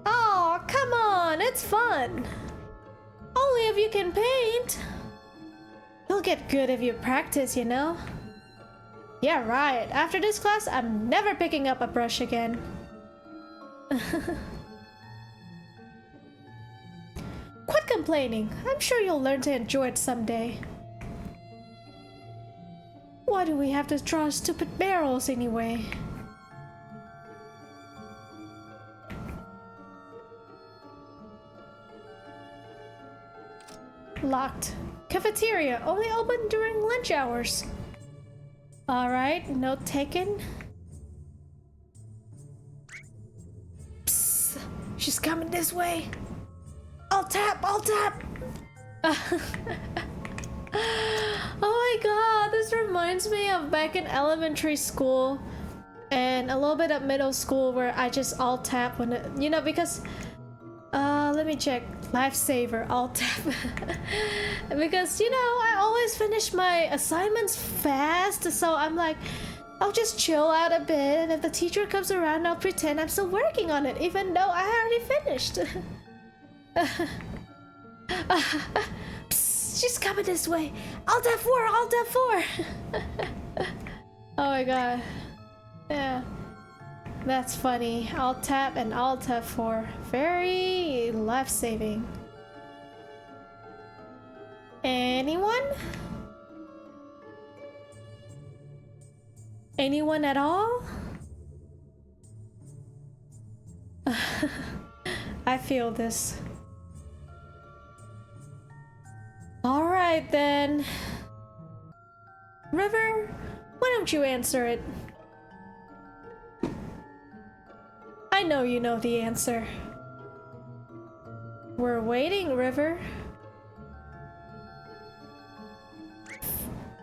Oh, come on, it's fun. Only if you can paint. You'll get good if you practice, you know? Yeah, right. After this class, I'm never picking up a brush again. Quit complaining. I'm sure you'll learn to enjoy it someday. Why do we have to draw stupid barrels anyway? Locked. Cafeteria only open during lunch hours. Alright, note taken. Psst, she's coming this way. I'll tap. Oh my god, this reminds me of back in elementary school and a little bit of middle school where I just alt tap when it, you know, because let me check. Lifesaver, alt tap. Because, you know, I always finish my assignments fast, so I'm like, I'll just chill out a bit, and if the teacher comes around, I'll pretend I'm still working on it, even though I already finished. Psst, she's coming this way. Alt F4, Alt F4. Oh my god. Yeah. That's funny. Alt tap and Alt F4. Very life-saving. Anyone? Anyone at all? I feel this. Alright then. River, why don't you answer it? I know you know the answer. We're waiting, River.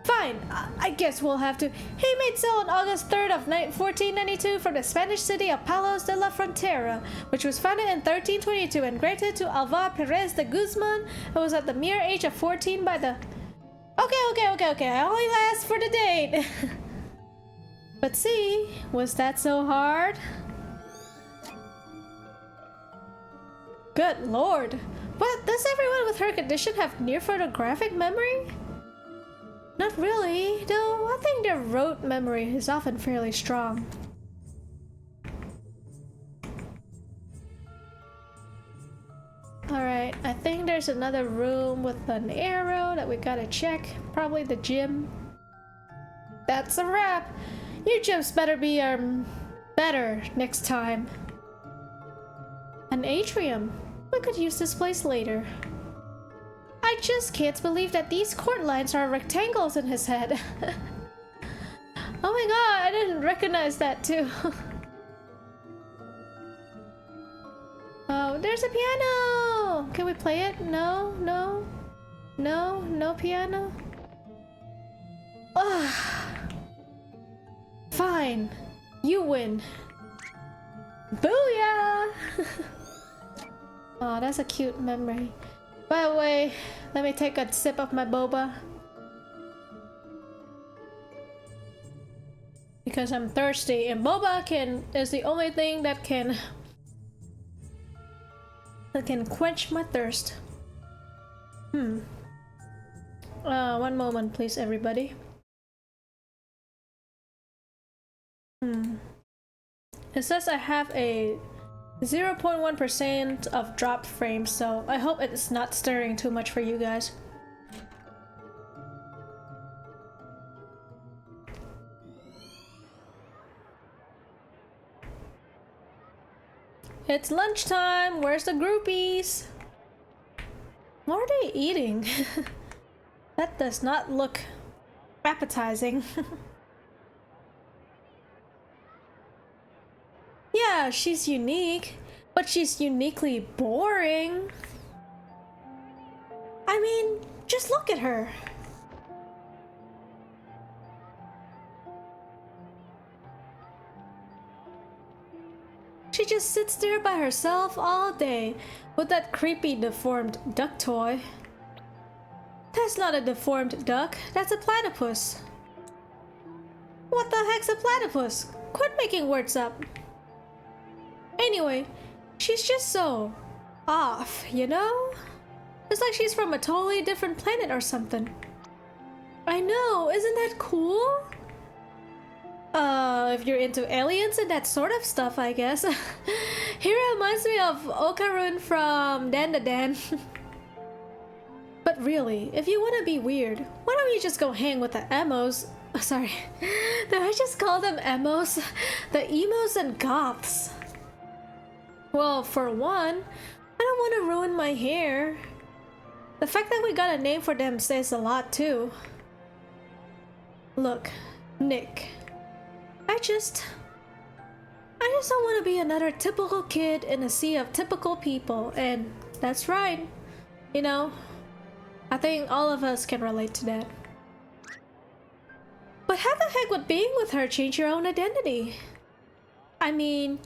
Fine, I guess we'll have to. He made sail on August 3rd of 1492 from the Spanish city of Palos de la Frontera, which was founded in 1322 and granted to Alvar Perez de Guzman, who was at the mere age of 14 by the... Okay, I only asked for the date. But see, was that so hard? Good lord. But does everyone with her condition have near photographic memory? Not really, though I think their rote memory is often fairly strong. Alright, I think there's another room with an arrow that we gotta check. Probably the gym. That's a wrap! You gyms better be, better next time. An atrium. We could use this place later. I just can't believe that these court lines are rectangles in his head. Oh my god, I didn't recognize that too. Oh, there's a piano! Can we play it? No piano? Ugh. Fine. You win. Booyah! Oh, that's a cute memory. By the way, let me take a sip of my boba. because I'm thirsty, and boba is the only thing that can quench my thirst. One moment please, everybody. It says I have a 0.1% of drop frames, so I hope it's not stirring too much for you guys. It's lunchtime. Where's the groupies? What are they eating? That does not look appetizing. Yeah, she's unique, but she's uniquely boring. I mean, just look at her. She just sits there by herself all day with that creepy deformed duck toy. That's not a deformed duck, that's a platypus. What the heck's a platypus? Quit making words up. Anyway, she's just so off, you know? It's like she's from a totally different planet or something. I know, isn't that cool? If you're into aliens and that sort of stuff, I guess. He reminds me of Okarun from Dan the Dan. But really, if you want to be weird, why don't you just go hang with the emos? Sorry, did I just call them emos? The emos and goths. Well, for one, I don't want to ruin my hair. The fact that we got a name for them says a lot too. Look, Nick. I just don't want to be another typical kid in a sea of typical people, and that's right. You know, I think all of us can relate to that. But how the heck would being with her change your own identity? I mean,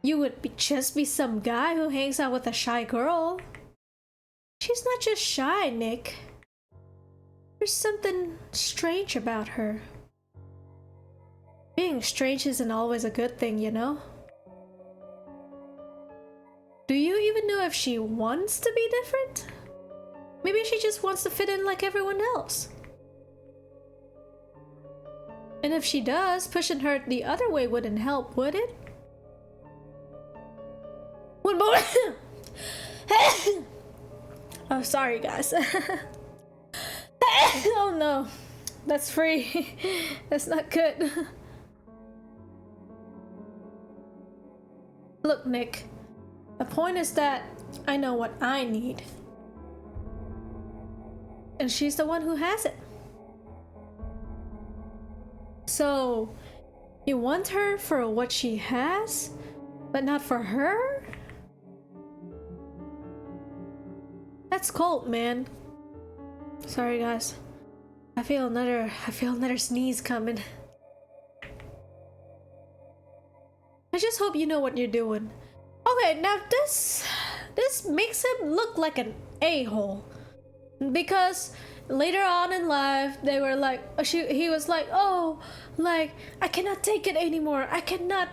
you would just be some guy who hangs out with a shy girl. She's not just shy, Nick. There's something strange about her. Being strange isn't always a good thing, you know? Do you even know if she wants to be different? Maybe she just wants to fit in like everyone else. And if she does, pushing her the other way wouldn't help, would it? One moment! Oh, sorry guys. Oh no, that's free. That's not good. Look, Nick, the point is that I know what I need. And she's the one who has it. So, you want her for what she has, but not for her? That's cold, man. Sorry guys. I feel another sneeze coming. I just hope you know what you're doing. Okay, now this makes him look like an a-hole. Because later on in life, they were like, he was like, oh, like, I cannot take it anymore. I cannot,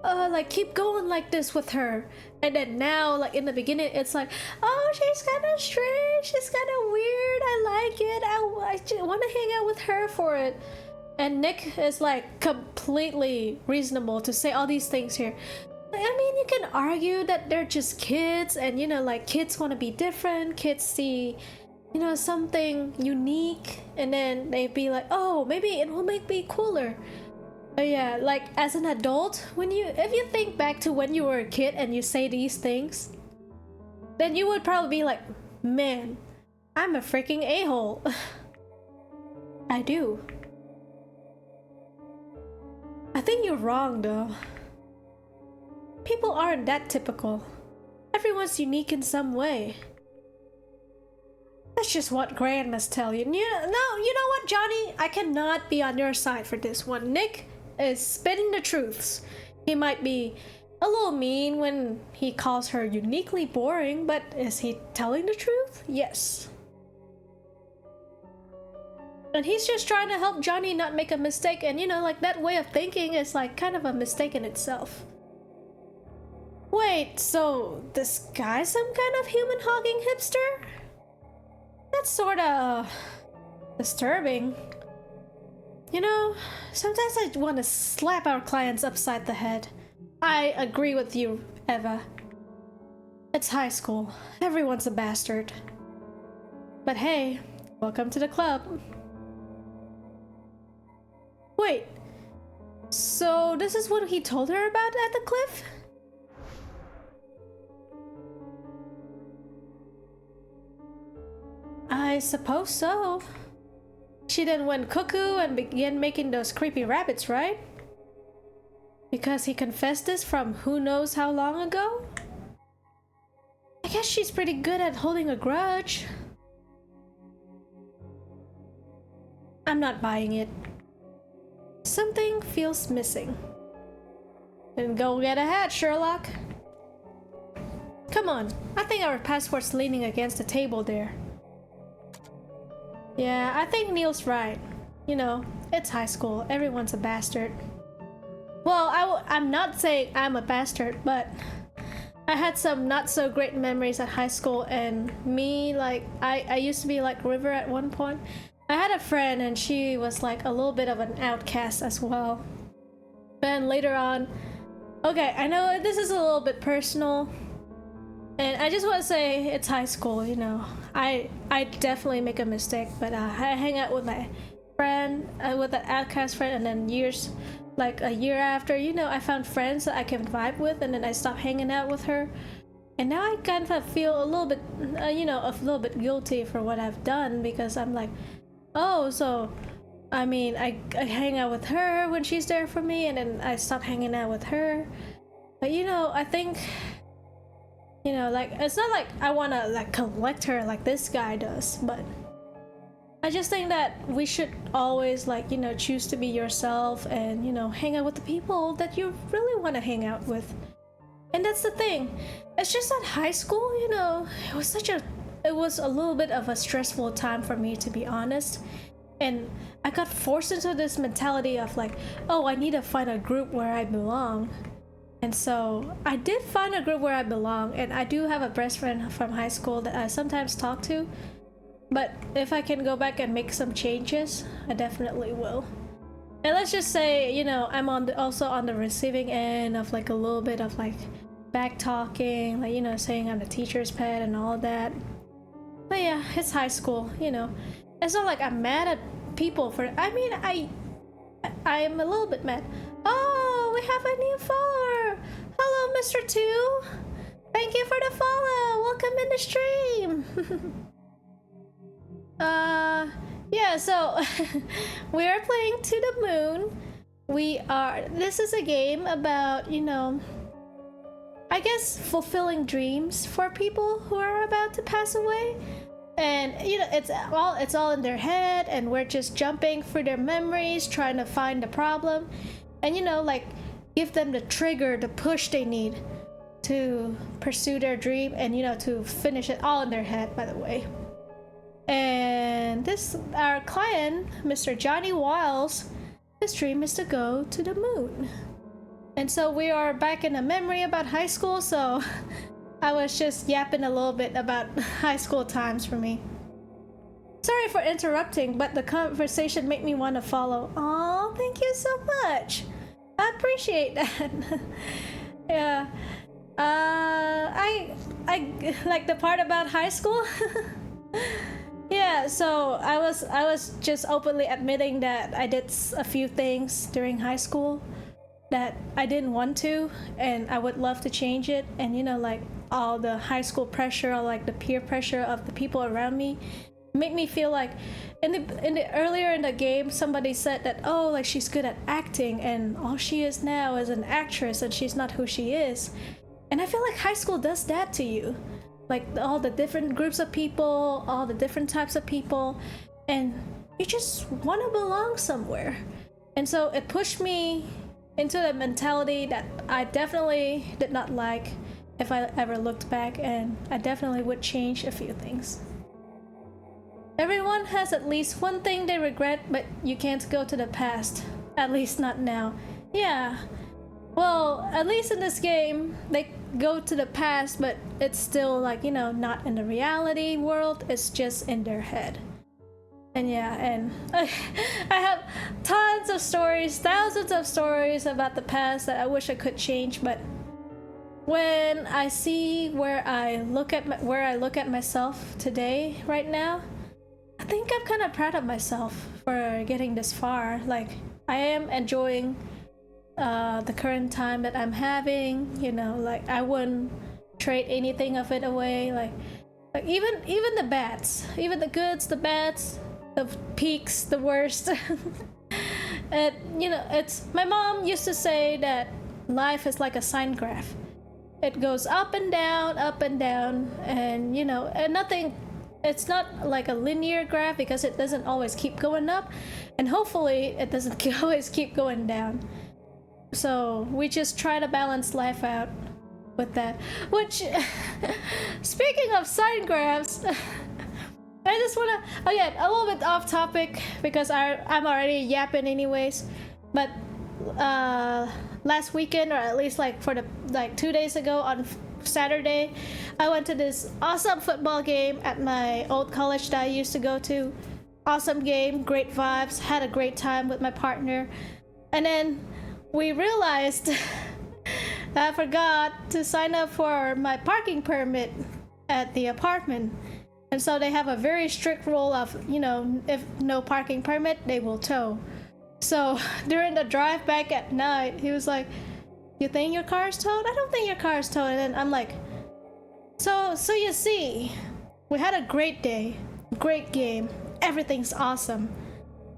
like, keep going like this with her. And then now, like, in the beginning, it's like, oh, she's kind of strange. She's kind of weird. I like it. I just want to hang out with her for it. And Nick is like completely reasonable to say all these things here. I mean, you can argue that they're just kids, and you know, like, kids want to be different. Kids see, you know, something unique, and then they'd be like, oh, maybe it will make me cooler. But yeah, like, as an adult, if you think back to when you were a kid and you say these things, then you would probably be like, man, I'm a freaking a-hole. I do. I think you're wrong though. People aren't that typical. Everyone's unique in some way. That's just what grandmas tell you. No, you know what, Johnny? I cannot be on your side for this one. Nick is spitting the truths. He might be a little mean when he calls her uniquely boring, but is he telling the truth? Yes. And he's just trying to help Johnny not make a mistake, and you know, like that way of thinking is like kind of a mistake in itself. Wait, so this guy's some kind of human hogging hipster? That's sorta disturbing. You know, sometimes I want to slap our clients upside the head. I agree with you, Eva. It's high school. Everyone's a bastard. But hey, welcome to the club. Wait, so this is what he told her about at the cliff? I suppose so. She then went cuckoo and began making those creepy rabbits, right? Because he confessed this from who knows how long ago? I guess she's pretty good at holding a grudge. I'm not buying it. Something feels missing. Then go get a hat, Sherlock. Come on, I think our passport's leaning against the table there. Yeah, I think Neil's right. You know, it's high school. Everyone's a bastard. Well, I'm not saying I'm a bastard, but I had some not so great memories at high school, and me, like, I used to be like River at one point. I had a friend and she was like a little bit of an outcast as well. Then later on, okay, I know this is a little bit personal, and I just want to say it's high school, you know. I definitely make a mistake, but I hang out with my friend, with an outcast friend, and then years, like a year after, you know, I found friends that I can vibe with, and then I stopped hanging out with her. And now I kind of feel a little bit, you know, a little bit guilty for what I've done, because I'm like, oh, so, I mean, I hang out with her when she's there for me, and then I stop hanging out with her. But, you know, I think, you know, like, it's not like I want to, like, collect her like this guy does, but I just think that we should always, like, you know, choose to be yourself and, you know, hang out with the people that you really want to hang out with. And that's the thing. It's just that high school, you know, it was a little bit of a stressful time for me, to be honest. And I got forced into this mentality of like, oh, I need to find a group where I belong. And so I did find a group where I belong, and I do have a best friend from high school that I sometimes talk to. But if I can go back and make some changes, I definitely will. And let's just say, you know, I'm also on the receiving end of like a little bit of like back talking, like, you know, saying I'm the teacher's pet and all that. But yeah, it's high school, you know. It's not like I'm mad at people for, I mean, I'm a little bit mad. Oh, we have a new follower. Hello, Mr. 2. Thank you for the follow. Welcome in the stream. Yeah, so we are playing To the Moon. This is a game about, you know, I guess fulfilling dreams for people who are about to pass away. And you know, it's all in their head, and we're just jumping through their memories, trying to find the problem, and you know, like, give them the trigger, the push they need to pursue their dream, and you know, to finish it all in their head, by the way. And our client, Mr. Johnny Wiles, his dream is to go to the moon. And so we are back in a memory about high school, so I was just yapping a little bit about high school times for me. Sorry for interrupting, but the conversation made me want to follow. Oh, thank you so much. I appreciate that. Yeah. I like the part about high school. Yeah, so I was just openly admitting that I did a few things during high school that I didn't want to, and I would love to change it. And you know, like, all the high school pressure, or like the peer pressure of the people around me, make me feel like in the earlier in the game, somebody said that, oh, like, she's good at acting, and all she is now is an actress, and she's not who she is. And I feel like high school does that to you, like all the different groups of people, all the different types of people, and you just want to belong somewhere. And so it pushed me into the mentality that I definitely did not like if I ever looked back, and I definitely would change a few things. Everyone has at least one thing they regret, but you can't go to the past. At least not now. Yeah. Well, at least in this game, they go to the past, but it's still like, not in the reality world. It's just in their head. And yeah, and I have tons of stories, thousands of stories about the past that I wish I could change, but when I see where I look at myself today, right now, I think I'm kind of proud of myself for getting this far. Like, I am enjoying the current time that I'm having. Like, I wouldn't trade anything of it away. Like even the bads, even the goods, the bads, the peaks, the worst. And it's my mom used to say that life is like a sine graph. It goes up and down, and and nothing. It's not like a linear graph because it doesn't always keep going up, and hopefully it doesn't always keep going down. So we just try to balance life out with that. Which, speaking of sine graphs, I just wanna, oh yeah, a little bit off topic because I'm already yapping anyways, but last weekend, or at least like 2 days ago on Saturday, I went to this awesome football game at my old college that I used to go to. Awesome game, great vibes, had a great time with my partner. And then we realized I forgot to sign up for my parking permit at the apartment. And so they have a very strict rule of, if no parking permit, they will tow. So during the drive back at night, he was like, "You think your car's towed?" "I don't think your car's towed." And then I'm like, so you see, we had a great day, great game, everything's awesome.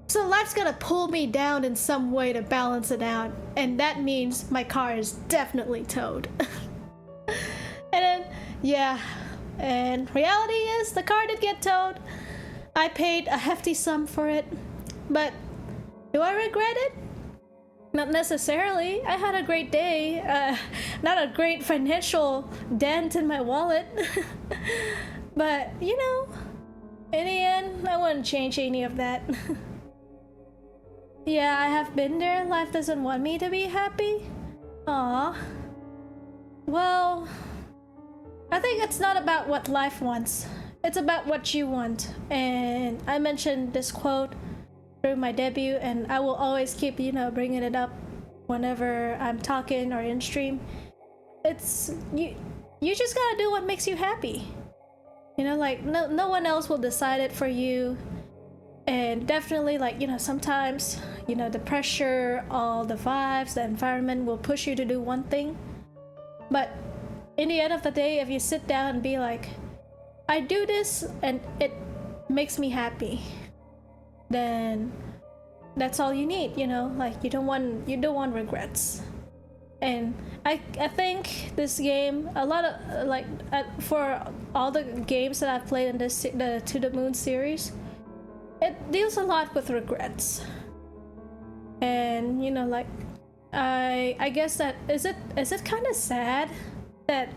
So life's gonna pull me down in some way to balance it out, and that means my car is definitely towed. And then, yeah, and reality is the car did get towed. I paid a hefty sum for it, but do I regret it? Not necessarily. I had a great day. Not a great financial dent in my wallet. But, in the end, I wouldn't change any of that. Yeah, I have been there. Life doesn't want me to be happy. Aw. Well, I think it's not about what life wants. It's about what you want. And I mentioned this quote through my debut, and I will always keep, bringing it up whenever I'm talking or in stream. It's you just gotta do what makes you happy. Like no one else will decide it for you. And definitely, like, sometimes, the pressure, all the vibes, the environment will push you to do one thing. But in the end of the day, if you sit down and be like, I do this and it makes me happy, then that's all you need. Like, you don't want regrets. And I think this game, a lot of for all the games that I've played in the To the Moon series, it deals a lot with regrets. And like, I guess that is it kind of sad that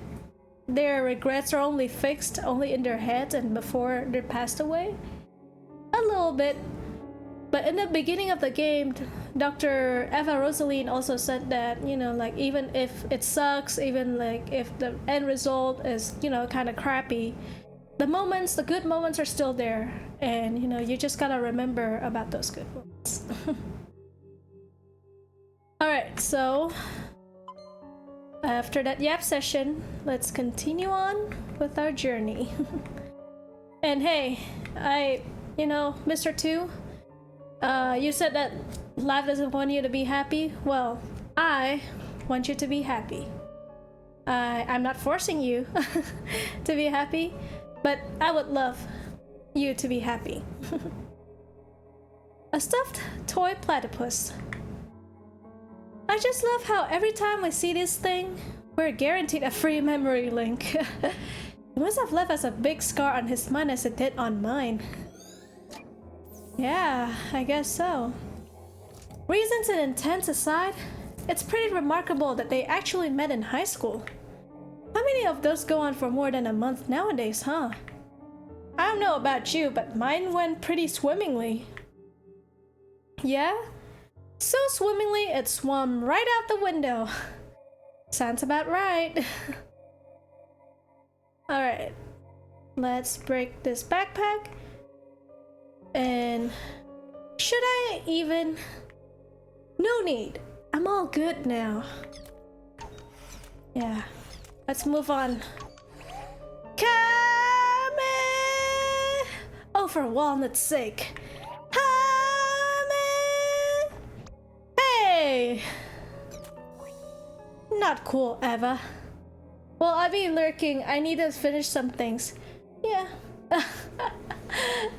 their regrets are only fixed only in their heads and before they're passed away? A little bit. But in the beginning of the game, Dr. Eva Rosalene also said that, like, even if it sucks, even like if the end result is, kind of crappy, the good moments are still there. And, you just gotta remember about those good moments. Alright, so after that yap session, let's continue on with our journey. And hey, Mr. 2, you said that life doesn't want you to be happy. Well, I want you to be happy. I'm not forcing you to be happy, but I would love you to be happy. A stuffed toy platypus. I just love how every time we see this thing, we're guaranteed a free memory link. It must have left as a big scar on his mind as it did on mine. Yeah, I guess so. Reasons and intents aside, it's pretty remarkable that they actually met in high school. How many of those go on for more than a month nowadays, huh? I don't know about you, but mine went pretty swimmingly. Yeah? So swimmingly, it swam right out the window. Sounds about right. Alright. Let's break this backpack. And should I even? No need. I'm all good now. Yeah. Let's move on. Come! Oh, for walnut's sake. Hey! Not cool, Eva. Well, I'll be lurking. I need to finish some things. Yeah.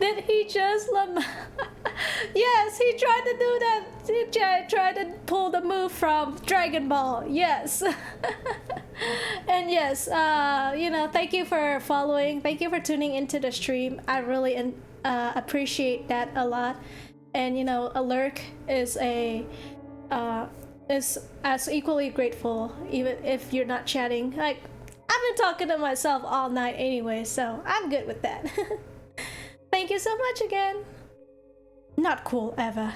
Did he just Yes, he tried to do that. He tried to pull the move from Dragon Ball. Yes. And yes, you know, thank you for following. Thank you for tuning into the stream. I really appreciate that a lot. And you know, a lurk is is as equally grateful, even if you're not chatting. Like, I've been talking to myself all night anyway, so I'm good with that. Thank you so much again. Not cool, Eva.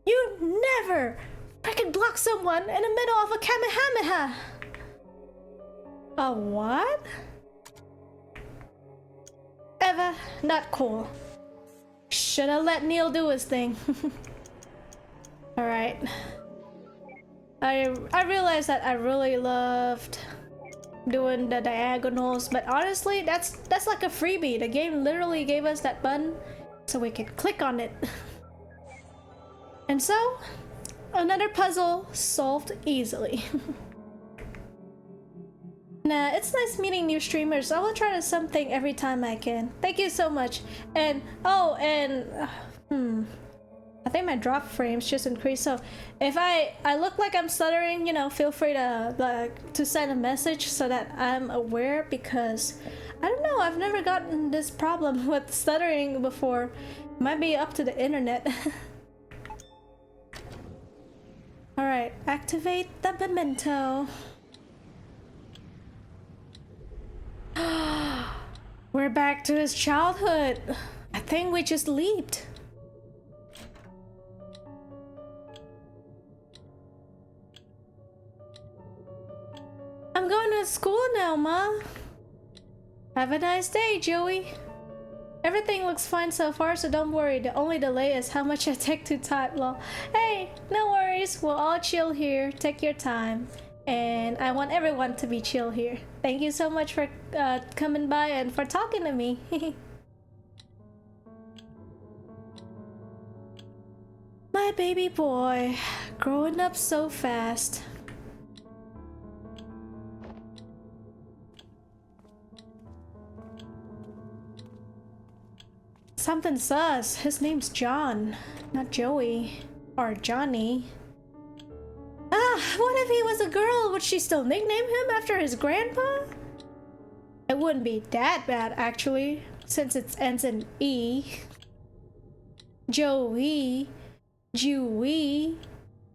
You never freaking block someone in the middle of a Kamehameha. A what? Eva, not cool. Shoulda let Neil do his thing. Alright. I realized that I really loved doing the diagonals, but honestly, that's like a freebie. The game literally gave us that button so we could click on it. And so, another puzzle solved easily. Nah, it's nice meeting new streamers. I will try to something every time I can. Thank you so much. And oh, and I think my drop frames just increased. So if I look like I'm stuttering, you know, feel free to send a message so that I'm aware, because I don't know, I've never gotten this problem with stuttering before. Might be up to the internet. All right, activate the memento. We're back to his childhood. I think we just leaped. I'm going to school now, Ma. Have a nice day, Joey. Everything looks fine so far, so don't worry. The only delay is how much I take to type. Lol. Hey, no worries. We'll all chill here. Take your time. And I want everyone to be chill here. Thank you so much for coming by and for talking to me. My baby boy, growing up so fast. Something sus. His name's John, not Joey or Johnny. Ah, what if he was a girl? Would she still nickname him after his grandpa? It wouldn't be that bad, actually, since it ends in E. Joey, Jewy,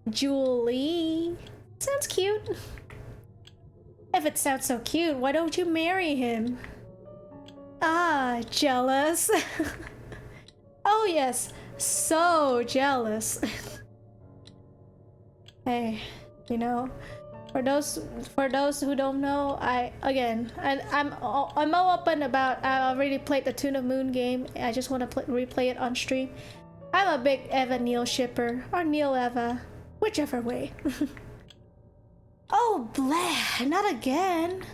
Julie. Sounds cute. If it sounds so cute, why don't you marry him? Ah, jealous. Oh yes, so jealous. Hey, you know, for those who don't know, I'm all open about. I already played the Tuna Moon game. I just want to replay it on stream. I'm a big Eva Neil shipper, or Neil Eva, whichever way. Oh, bleh, not again.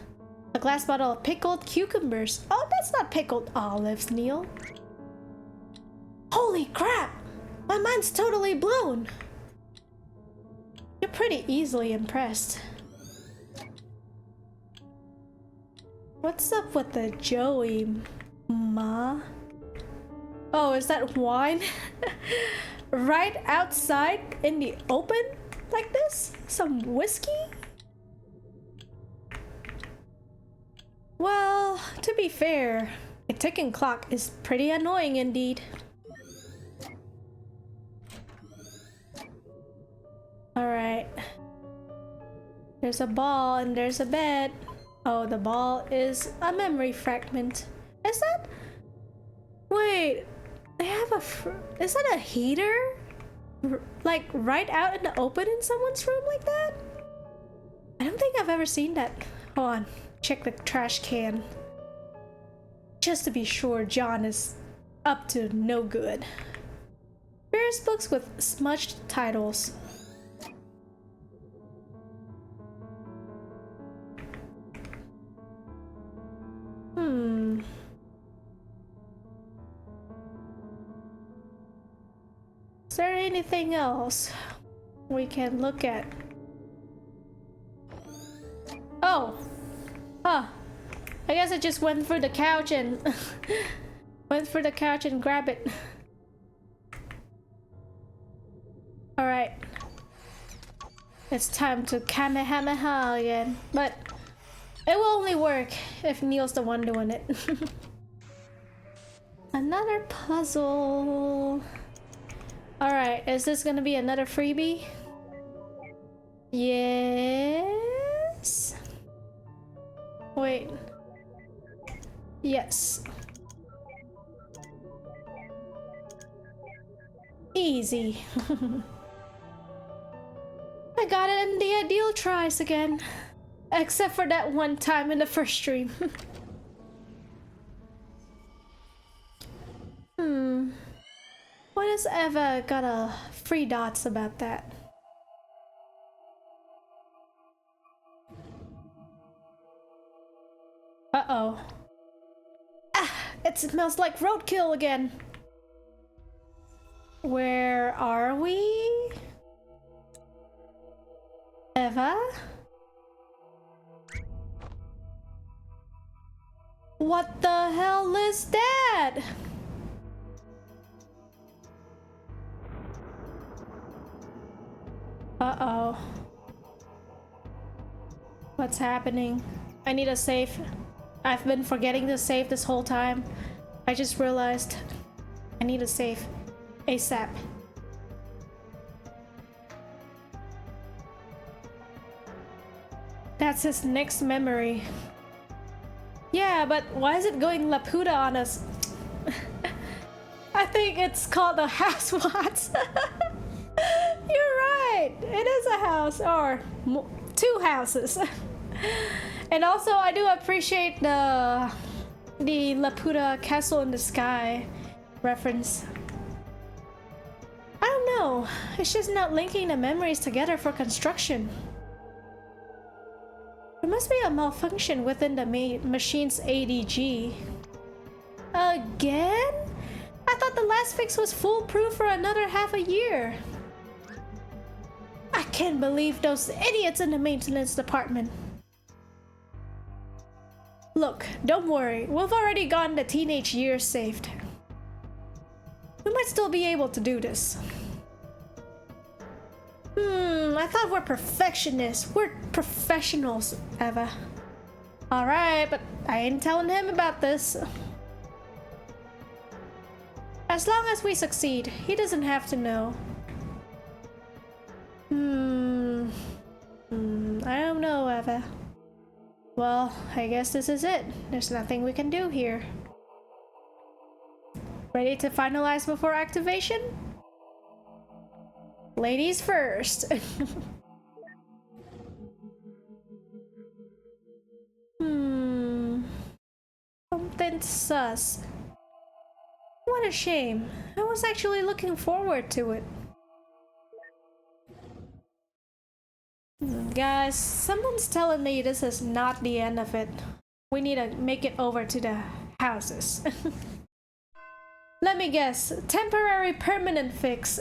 A glass bottle of pickled cucumbers. Oh, that's not pickled olives, Neil. Holy crap! My mind's totally blown. You're pretty easily impressed. What's up with the Joey, Ma? Oh, is that wine? Right outside in the open? Like this? Some whiskey? Well, to be fair, a ticking clock is pretty annoying indeed. Alright. There's a ball and there's a bed. Oh, the ball is a memory fragment. Is that? Wait, they have is that a heater? Like right out in the open in someone's room like that? I don't think I've ever seen that. Hold on, check the trash can. Just to be sure John is up to no good. Various books with smudged titles. Is there anything else we can look at? Oh! Huh. I guess I just went for the couch and grab it. Alright. It's time to Kamehameha again. But it will only work if Neil's the one doing it. Another puzzle. Alright, is this gonna be another freebie? Yes. Wait. Yes. Easy. I got it in the ideal tries again. Except for that one time in the first stream. Why does Eva got a free dots about that? Uh-oh. Ah, it smells like roadkill again. Where are we? Eva? What the hell is that? Uh-oh. What's happening? I need a save. I've been forgetting to save this whole time. I just realized I need a save. ASAP. That's his next memory. Yeah, but why is it going Laputa on us? I think it's called the house watts. You're right. It is a house, or two houses. And also, I do appreciate the Laputa Castle in the Sky reference. I don't know. It's just not linking the memories together for construction. There must be a malfunction within the machine's ADG. Again? I thought the last fix was foolproof for another half a year. I can't believe those idiots in the maintenance department. Look, don't worry. We've already gotten the teenage years saved. We might still be able to do this. I thought we're perfectionists. We're professionals, Eva. Alright, but I ain't telling him about this. As long as we succeed, he doesn't have to know. I don't know, Eva. Well, I guess this is it. There's nothing we can do here. Ready to finalize before activation? Ladies first. Something sus. What a shame. I was actually looking forward to it. Guys, someone's telling me this is not the end of it. We need to make it over to the houses. Let me guess. Temporary permanent fix.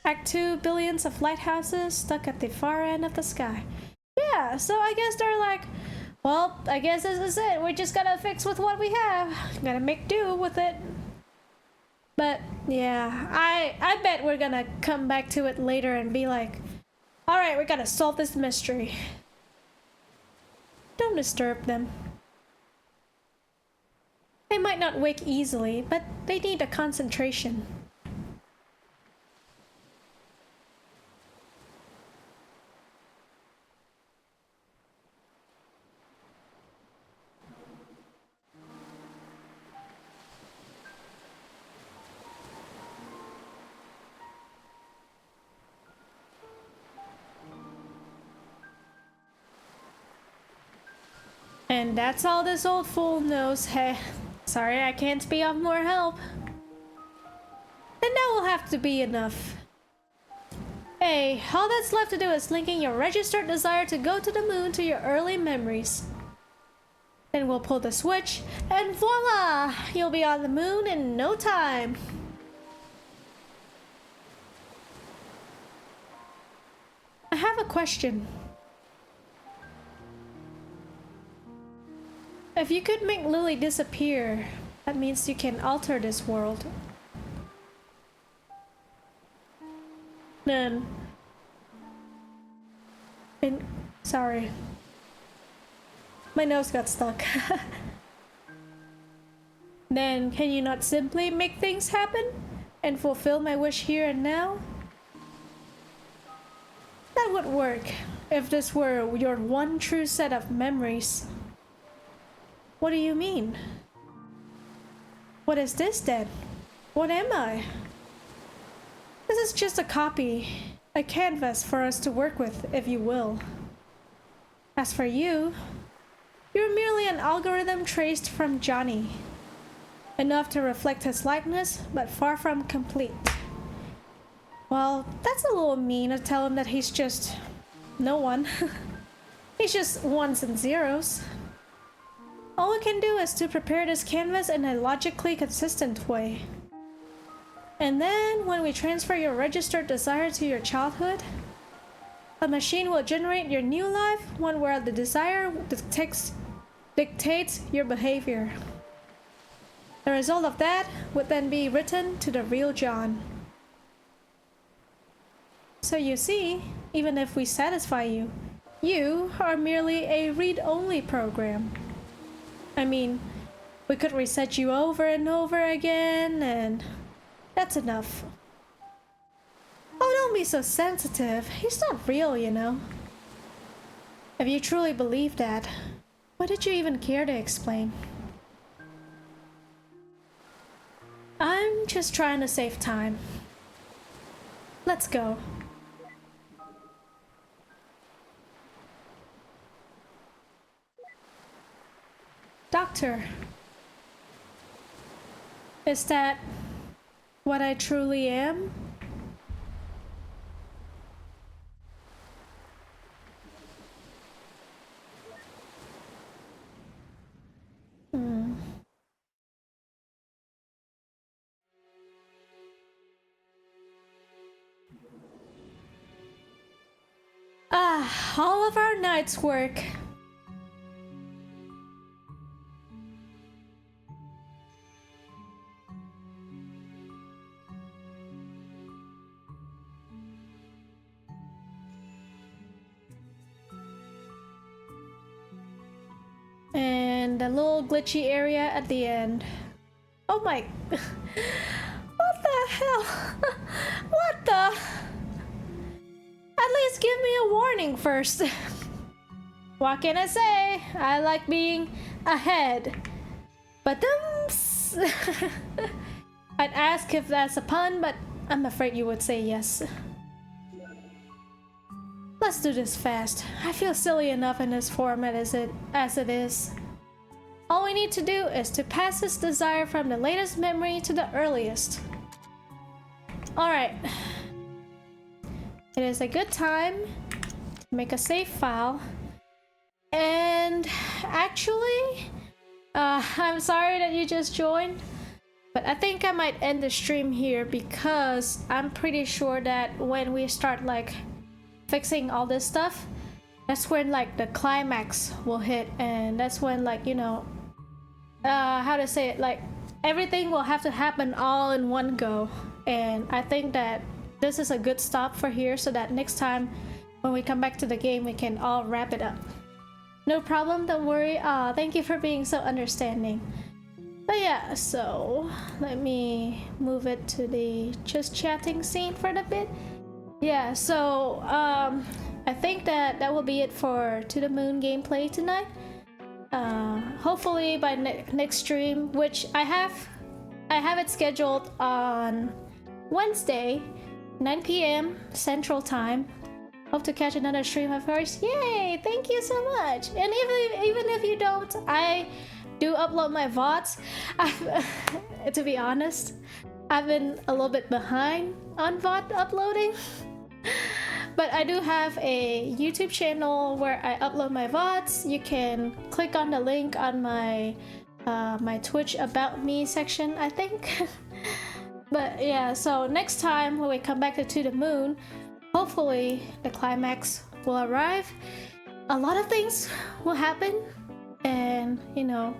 Act 2, billions of lighthouses stuck at the far end of the sky. Yeah, so I guess they're like, well, I guess this is it. We just gotta fix with what we have. Gotta make do with it. But yeah, I bet we're gonna come back to it later and be like, alright, we gotta solve this mystery. Don't disturb them. They might not wake easily, but they need a concentration. And that's all this old fool knows. Hey, sorry I can't be of more help. Then that will have to be enough. Hey, all that's left to do is linking your registered desire to go to the moon to your early memories. Then we'll pull the switch, and voila! You'll be on the moon in no time. I have a question. If you could make Lily disappear, that means you can alter this world. Then... sorry. My nose got stuck. Then can you not simply make things happen and fulfill my wish here and now? That would work if this were your one true set of memories. What do you mean? What is this then? What am I? This is just a copy, a canvas for us to work with, if you will. As for you, you're merely an algorithm traced from Johnny. Enough to reflect his likeness, but far from complete. Well, that's a little mean to tell him that he's just no one. He's just ones and zeros. All we can do is to prepare this canvas in a logically consistent way. And then, when we transfer your registered desire to your childhood, a machine will generate your new life, one where the desire dictates your behavior. The result of that would then be written to the real John. So you see, even if we satisfy you, you are merely a read-only program. I mean, we could reset you over and over again, and that's enough. Oh, don't be so sensitive. He's not real, you know. If you truly believe that, why did you even care to explain? I'm just trying to save time. Let's go. Doctor, is that what I truly am? All of our night's work. And a little glitchy area at the end. Oh my... What the hell? What the... At least give me a warning first. What can I say? I like being ahead. But I'd ask if that's a pun, but I'm afraid you would say yes. Let's do this fast. I feel silly enough in this format as it is. All we need to do is to pass this desire from the latest memory to the earliest. Alright. It is a good time to make a save file. And actually, I'm sorry that you just joined, but I think I might end the stream here because I'm pretty sure that when we start like fixing all this stuff, that's when like the climax will hit, and that's when, like, you know, how to say it, like everything will have to happen all in one go. And I think that this is a good stop for here, so that next time when we come back to the game we can all wrap it up. No problem, don't worry. Thank you for being so understanding. But yeah, so let me move it to the just chatting scene for a bit. Yeah, so I think that will be it for To the Moon gameplay tonight. Hopefully by next stream, which I have it scheduled on Wednesday, 9 p.m. Central Time. Hope to catch another stream of yours. Yay! Thank you so much. And even if you don't, I do upload my VODs. To be honest, I've been a little bit behind on VOD uploading. But I do have a YouTube channel where I upload my VODs. You can click on the link on my my Twitch About Me section, I think. But yeah, so next time when we come back to the moon, hopefully the climax will arrive. A lot of things will happen, and you know,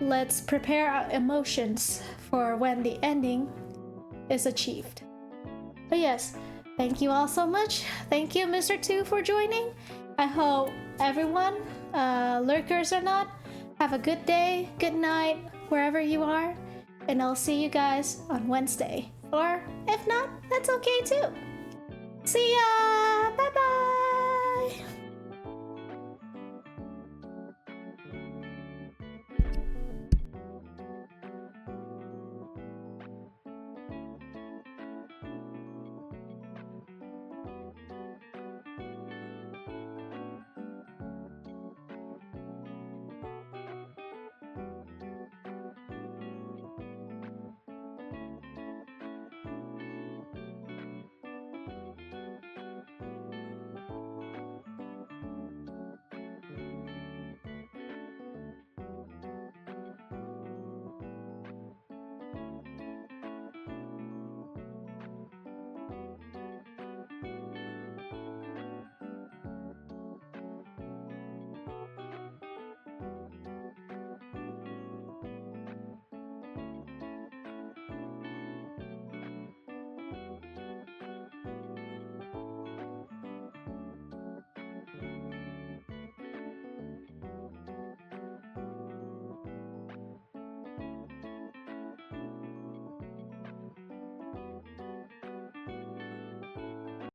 let's prepare our emotions for when the ending is achieved. But yes, thank you all so much. Thank you, Mr. 2, for joining. I hope everyone, lurkers or not, have a good day, good night, wherever you are. And I'll see you guys on Wednesday. Or if not, that's okay too. See ya! Bye bye!